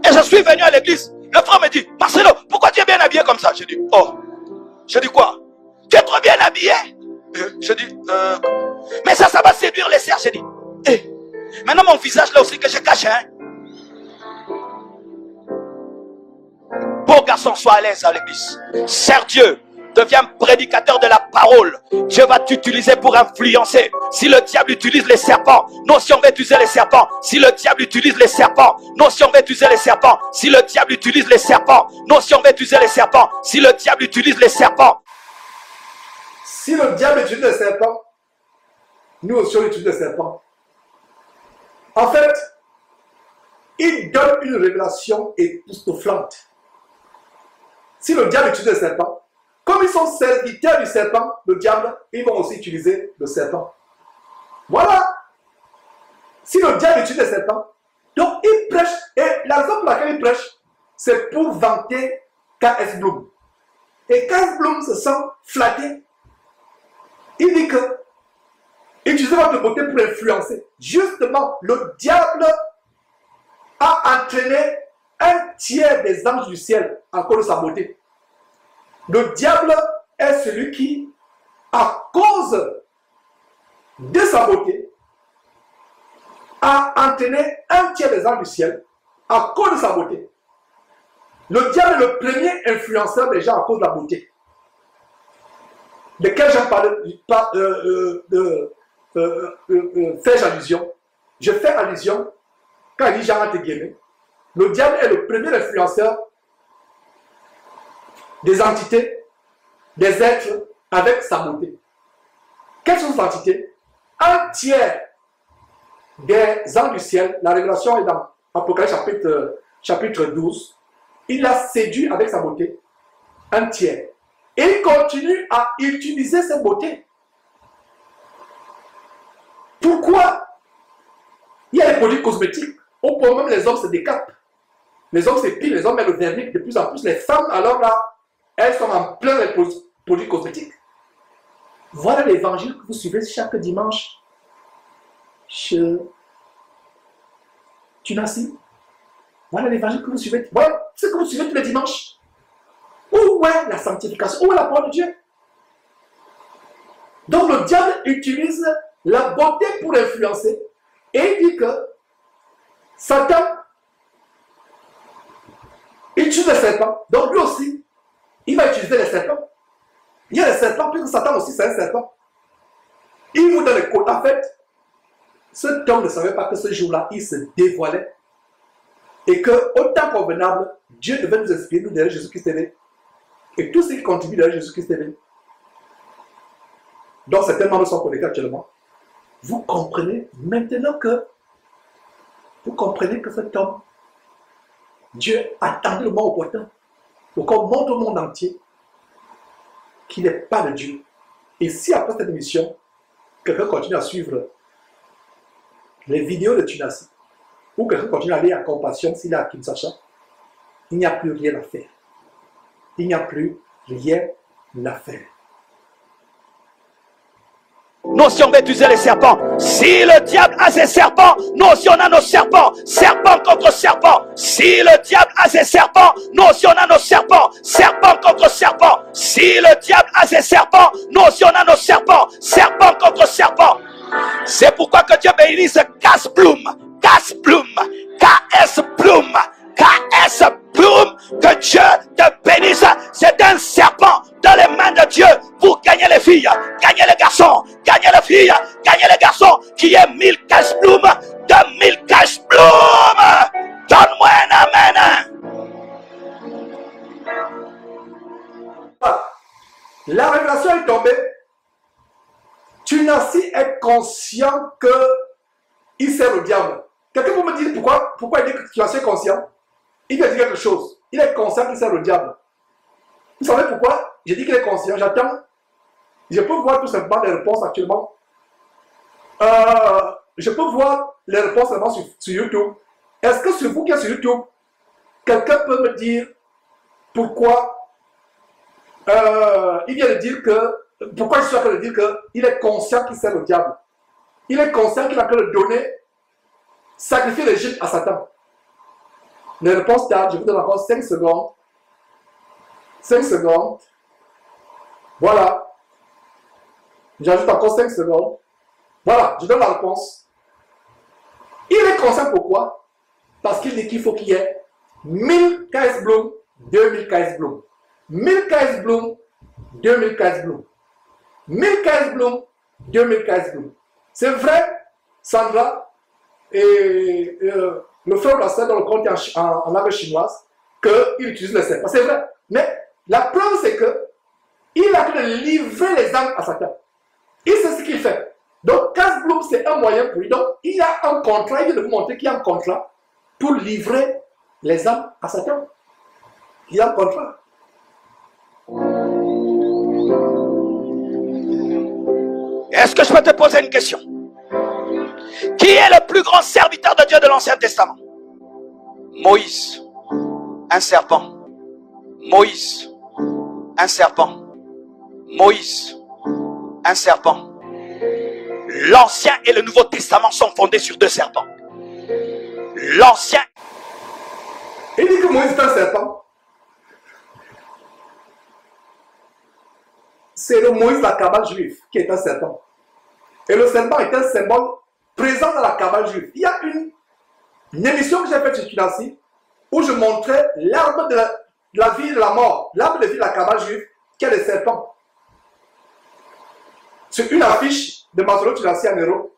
Et je suis venu à l'église. Le frère me dit, Marcelo, pourquoi tu es bien habillé comme ça? J'ai dit, oh. J'ai dit quoi? Tu es trop bien habillé? Je dis, mais ça va séduire les serfs. J'ai dit, maintenant mon visage là aussi que je cache, hein. Beau garçon, sois à l'aise à l'église. Sers Dieu. Deviens prédicateur de la parole. Dieu va t'utiliser pour influencer. Si le diable utilise les serpents, nous si on va utiliser les serpents. Si le diable utilise les serpents, nous si on va utiliser les serpents. Si le diable utilise les serpents, nous si on va utiliser les serpents. Si le diable utilise les serpents. Si le diable utilise les serpents, nous aussi on utilise les serpents. En fait, il donne une révélation époustouflante. Si le diable utilise les serpents, comme ils sont serviteurs du serpent, le diable, ils vont aussi utiliser le serpent. Voilà. Si le diable utilise le serpent, donc il prêche, et la raison pour laquelle il prêche, c'est pour vanter K.S. Bloom. Et K.S. Bloom se sent flatté. Il dit que utilisez votre beauté pour influencer. Justement, le diable a entraîné un tiers des anges du ciel à cause de sa beauté. Le diable est celui qui, à cause de sa beauté, a entraîné un tiers des anges du ciel à cause de sa beauté. Le diable est le premier influenceur des gens à cause de la beauté. De quel genre fais-je allusion? Je fais allusion, quand il dit Jean entre guillemets, le diable est le premier influenceur des entités, des êtres avec sa beauté. Quelles sont ces entités? Un tiers des anges du ciel, la révélation est dans Apocalypse chapitre chapitre 12, il a séduit avec sa beauté un tiers. Et il continue à utiliser cette beauté. Pourquoi? Il y a les produits cosmétiques. Au point même les hommes se décapent. Les hommes s'épilent, les hommes mettent le vernis de plus en plus. Les femmes, alors là, elles sont en plein les produits cosmétiques. Voilà l'évangile que vous suivez chaque dimanche. Tu n'as. Voilà l'évangile que vous suivez. Voilà ce que vous suivez tous les dimanches. Où est la sanctification? Où est la parole de Dieu? Donc le diable utilise la beauté pour influencer. Et il dit que Satan utilise les serpents. Donc lui aussi, il va utiliser les serpents. Il y a les serpents, puisque Satan aussi c'est un serpent. Il vous donne les codes. En fait, cet homme ne savait pas que ce jour-là, il se dévoilait. Et que, au temps convenable, Dieu devait nous inspirer, nous derrière Jésus-Christ élevé. Et tout ce qui contribue derrière Jésus-Christ élevé. Donc, certains membres sont connectés actuellement. Vous comprenez maintenant que cet homme, Dieu attendait le moment opportun pour qu'on montre au monde entier qu'il n'est pas de Dieu. Et si après cette émission, quelqu'un continue à suivre les vidéos de Tunasi, ou quelqu'un continue à aller à Compassion s'il est à Kinshasa, il n'y a plus rien à faire. Il n'y a plus rien à faire. Nous aussi on va utiliser les serpents. Si le diable a ses serpents, nous aussi on a nos serpents. Serpent contre serpent. Si le diable a ses serpents, nous aussi on a nos serpents. Serpent contre serpent. Si le diable a ses serpents, nous aussi on a nos serpents. Serpent contre serpent. C'est pourquoi que Dieu bénisse Casse-Bloom. Casse-Bloom. KS-Bloom. KS-Bloom. Que Dieu te bénisse. C'est un serpent dans les mains de Dieu pour gagner les filles, gagner les garçons, gagner les filles, gagner les garçons, qui est 1000 Casse-Bloom, 2000 Casse-Bloom. Donne-moi un amen. La révélation est tombée. Tunasi est conscient qu'il sert le diable. Quelqu'un peut me dire pourquoi il dit que Tunasi est conscient? Il vient dire quelque chose. Il est conscient qu'il sert le diable. Vous savez pourquoi? J'ai dit qu'il est conscient. J'attends. Je peux voir tout simplement les réponses actuellement. Je peux voir les réponses seulement sur YouTube. Est-ce que sur vous qui êtes sur YouTube, quelqu'un peut me dire pourquoi il vient de dire que. Pourquoi je suis en train de dire qu'il est conscient qu'il sert le diable? Il est conscient qu'il a que le donner, sacrifier l'Égypte à Satan. Les réponses tardent, je vous donne encore 5 secondes. 5 secondes. Voilà. J'ajoute encore 5 secondes. Voilà, je donne la réponse. Il est conscient pourquoi? Parce qu'il dit qu'il faut qu'il y ait 1000 Casse-Bloom, 2000 Casse-Bloom. 1000 Casse-Bloom, 2000 Casse-Bloom. 1000 Casse-Bloom, 2000 Casse-Bloom. C'est vrai, Sandra et le frère Lasser dans le compte en langue chinoise, qu'il utilise le serpent. C'est vrai. Mais la preuve, c'est que il a que de livrer les âmes à Satan. Il sait ce qu'il fait. Donc, Casse-Bloom, c'est un moyen pour lui. Donc, il y a un contrat, il vient de vous montrer qu'il y a un contrat pour livrer les âmes à Satan. Il y a un contrat. Est-ce que je peux te poser une question? Qui est le plus grand serviteur de Dieu de l'Ancien Testament? Moïse, un serpent. Moïse, un serpent. Moïse, un serpent. L'Ancien et le Nouveau Testament sont fondés sur 2 serpents. L'Ancien. Il dit que Moïse est un serpent. C'est le Moïse de la cabale juive qui est un serpent. Et le serpent est un symbole présent dans la cabale juive. Il y a une émission que j'ai faite sur Tunasi où je montrais l'arbre de la vie et de la mort, l'arbre de vie de la cabale juive qui est le serpent. Sur une affiche de Masolo Tunasi en Héros,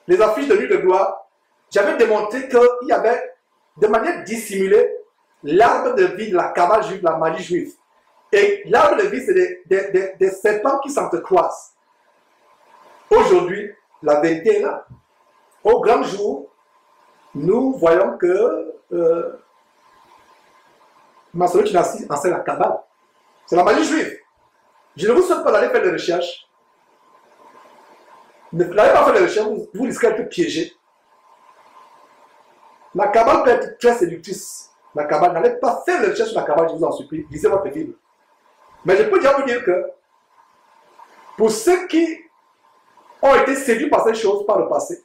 les affiches de nuit de gloire, j'avais démontré qu'il y avait de manière dissimulée l'arbre de vie de la cabale juive, de la magie juive. Et l'arbre de vie, c'est des serpents qui s'entrecroisent. Aujourd'hui, la vérité est là. Au grand jour, nous voyons que Maçonnerie dynastie enseigne la Kabbale. C'est la magie juive. Je ne vous souhaite pas d'aller faire des recherches. Ne n'allez pas faire des recherches, vous risquez d'être piégé. La Kabbale peut être très séductrice. La Kabbale, n'allez pas faire des recherches sur la Kabbale, je vous en supplie. Lisez votre Bible. Mais je peux déjà vous dire que pour ceux qui ont été séduits par ces choses par le passé,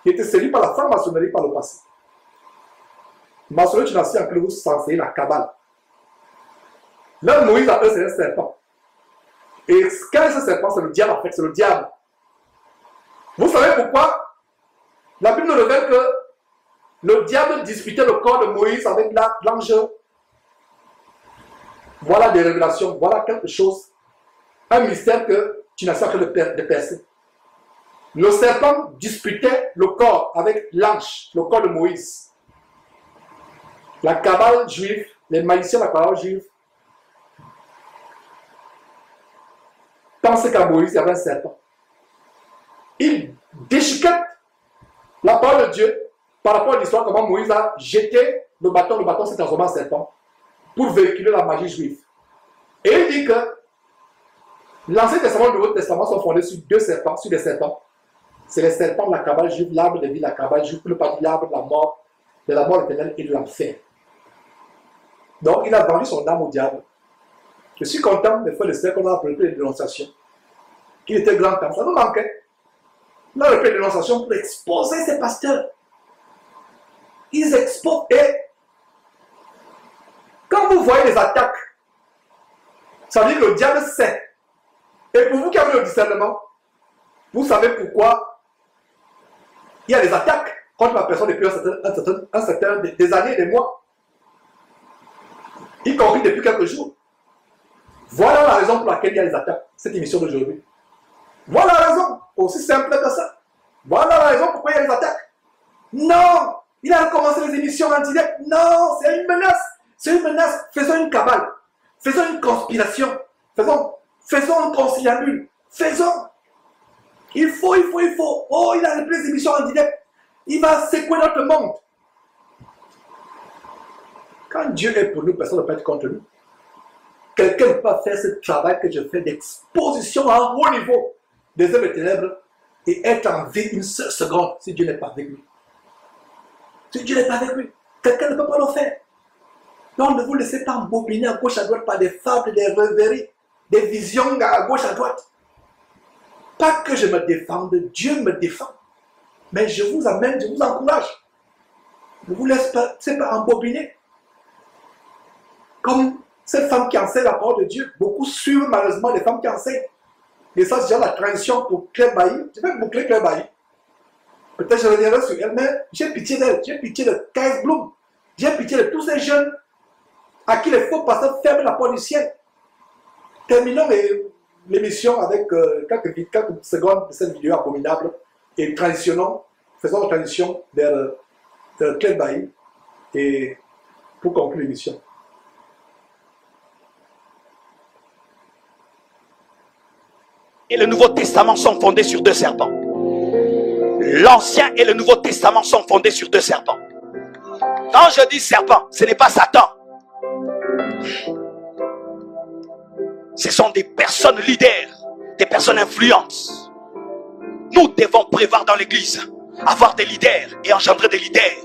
qui étaient séduits par la franc-maçonnerie par le passé, maçonnerie dynastie en que vous enseignez la Kabbale. Là, Moïse appelle c'est un serpent. Et quand ce serpent, c'est le diable en fait, c'est le diable. Vous savez pourquoi? La Bible nous révèle que le diable disputait le corps de Moïse avec l'ange. Voilà des révélations, voilà quelque chose, un mystère que tu n'as pas que de percer. Le serpent disputait le corps avec l'ange, le corps de Moïse. La Kabbale juive, les magiciens de la Kabbale juive, pensaient qu'à Moïse, il y avait un serpent. Ils déchiquettent la parole de Dieu par rapport à l'histoire comment Moïse a jeté le bâton s'est transformé en serpent pour véhiculer la magie juive. Et il dit que l'Ancien Testament et le Nouveau Testament sont fondés sur deux serpents, sur des serpents. C'est les serpents de la Kabbale juive, l'arbre de vie de la Kabbale juive, pour ne pas dire l'arbre de la mort éternelle et de l'enfer. Donc il a vendu son âme au diable. Je suis content des fois de ce qu'on a appelé les dénonciations. Qu'il était grand temps, ça nous manquait. On a repris les dénonciations pour exposer ces pasteurs. Ils exposent et quand vous voyez les attaques, ça veut dire que le diable sait. Et pour vous qui avez le discernement, vous savez pourquoi il y a des attaques contre la personne depuis des années et des mois, y compris depuis quelques jours. Voilà la raison pour laquelle il y a des attaques, cette émission d'aujourd'hui. Voilà la raison, aussi simple que ça. Voilà la raison pourquoi il y a des attaques. Non, il a recommencé les émissions en direct. Non, c'est une menace. C'est une menace. Faisons une cabale. Faisons une conspiration. Faisons un conciliabule. Faisons. Il faut. Oh, il a repris les émissions en direct. Il va secouer notre monde. Quand Dieu est pour nous, personne ne peut être contre nous. Quelqu'un ne peut pas faire ce travail que je fais d'exposition à un haut niveau des œuvres ténèbres et être en vie une seule seconde si Dieu n'est pas avec lui. Si Dieu n'est pas avec lui, quelqu'un ne peut pas le faire. Donc ne vous laissez pas embobiner à gauche à droite par des fables, des rêveries, des visions à gauche à droite. Pas que je me défende, Dieu me défend. Mais je vous amène, je vous encourage. Ne vous laissez pas embobiner. Comme cette femme qui enseigne la parole de Dieu, beaucoup suivent malheureusement les femmes qui enseignent. Et ça, c'est déjà la transition pour Claire Bailly. Je vais boucler Claire Bailly. Peut-être je reviendrai sur elle, mais j'ai pitié d'elle. J'ai pitié de Kais Bloom. J'ai pitié de tous ces jeunes à qui les faux pasteurs ferment la porte du ciel. Terminons l'émission avec quelques secondes de cette vidéo abominable et faisons la transition vers Claire Bailly et pour conclure l'émission. Et le Nouveau Testament sont fondés sur deux serpents. L'Ancien et le Nouveau Testament sont fondés sur deux serpents. Quand je dis serpent, ce n'est pas Satan. Ce sont des personnes leaders, des personnes influentes. Nous devons prévoir dans l'église, avoir des leaders et engendrer des leaders.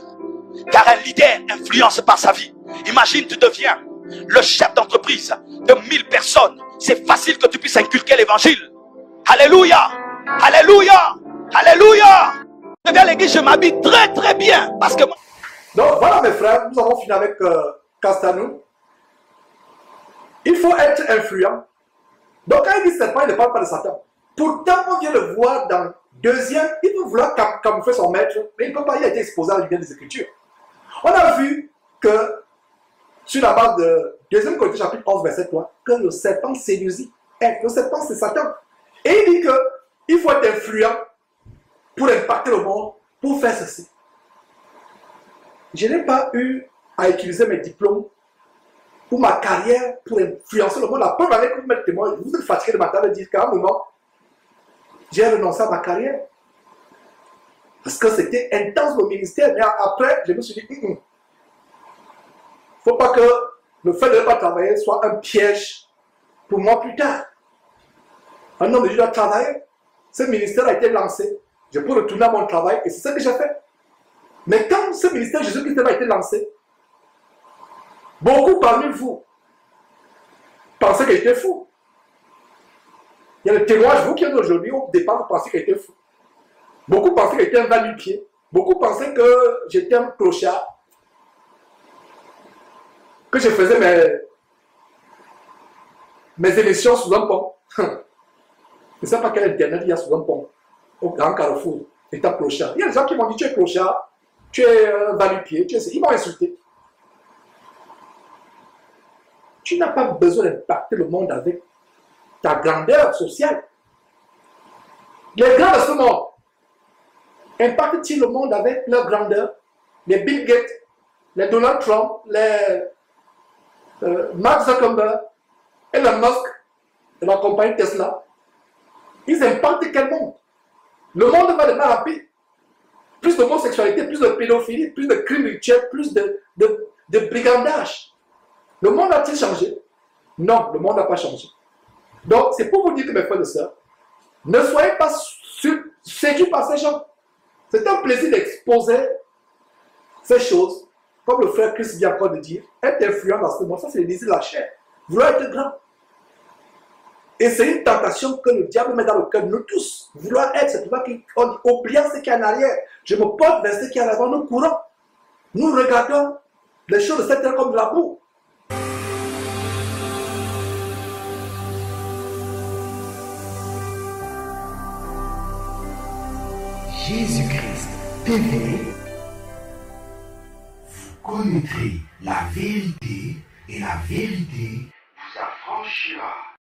Car un leader influence par sa vie. Imagine, tu deviens le chef d'entreprise de 1000 personnes. C'est facile que tu puisses inculquer l'évangile. Alléluia! Alléluia! Alléluia! Je viens à l'église, je m'habille très très bien. Parce que... Donc voilà mes frères, nous avons fini avec Castanou. Il faut être influent. Donc quand il dit serpent, il ne parle pas de Satan. Pourtant, on vient le voir dans deuxième, il peut vouloir camoufler son maître, mais il ne peut pas, il a été exposé à la lumière des Écritures. On a vu que, sur la base de 2 Corinthiens chapitre 11, verset 3, que le serpent séduisit. Le serpent, c'est Satan. Et il dit qu'il faut être influent pour impacter le monde, pour faire ceci. Je n'ai pas eu à utiliser mes diplômes pour ma carrière, pour influencer le monde. La preuve avec vous mettez témoin, vous êtes fatigué de matin de dire qu'à un moment, j'ai renoncé à ma carrière. Parce que c'était intense le ministère. Mais après, je me suis dit, ne faut pas que le fait de ne pas travailler soit un piège pour moi plus tard. Un homme de Dieu doit travailler. Ce ministère a été lancé. Je peux retourner à mon travail et c'est ce que j'ai fait. Mais quand ce ministère Jésus-Christ a été lancé, beaucoup parmi vous pensaient qu'il était fou. Il y a le témoignage, vous qui êtes aujourd'hui, au départ, vous pensez qu'il était fou. Beaucoup pensaient qu'il était un va-nu-pied. Beaucoup pensaient que j'étais un clochard. Que je faisais mes émissions sous un pont. Je ne sais pas quel internet il y a sous un pont. Au Grand Carrefour. Et t'as clochard. Il y a des gens qui m'ont dit tu es clochard, tu es va-nu-pied, ils m'ont insulté. Tu n'as pas besoin d'impacter le monde avec ta grandeur sociale. Les grands de ce monde impactent-ils le monde avec leur grandeur? Les Bill Gates, les Donald Trump, les Mark Zuckerberg, Elon Musk de la compagnie Tesla, ils impactent quel monde? Le monde va de mal en pire. Plus d'homosexualité, plus de pédophilie, plus de crimes rituels, plus de brigandage. Le monde a-t-il changé? Non, le monde n'a pas changé. Donc, c'est pour vous dire que mes frères et sœurs, ne soyez pas séduits par ces gens. C'est un plaisir d'exposer ces choses, comme le frère Christ vient encore de dire, être influent dans ce monde, ça c'est le désir de la chair. Vouloir être grand. Et c'est une tentation que le diable met dans le cœur de nous tous. Vouloir être, c'est pour qu'on dit, oubliant ce qui est en arrière. Je me porte vers ce qui est en avant, nous courons. Nous regardons les choses de cette terre comme de la boue. Jésus-Christ TV, vous connaîtrez la vérité et la vérité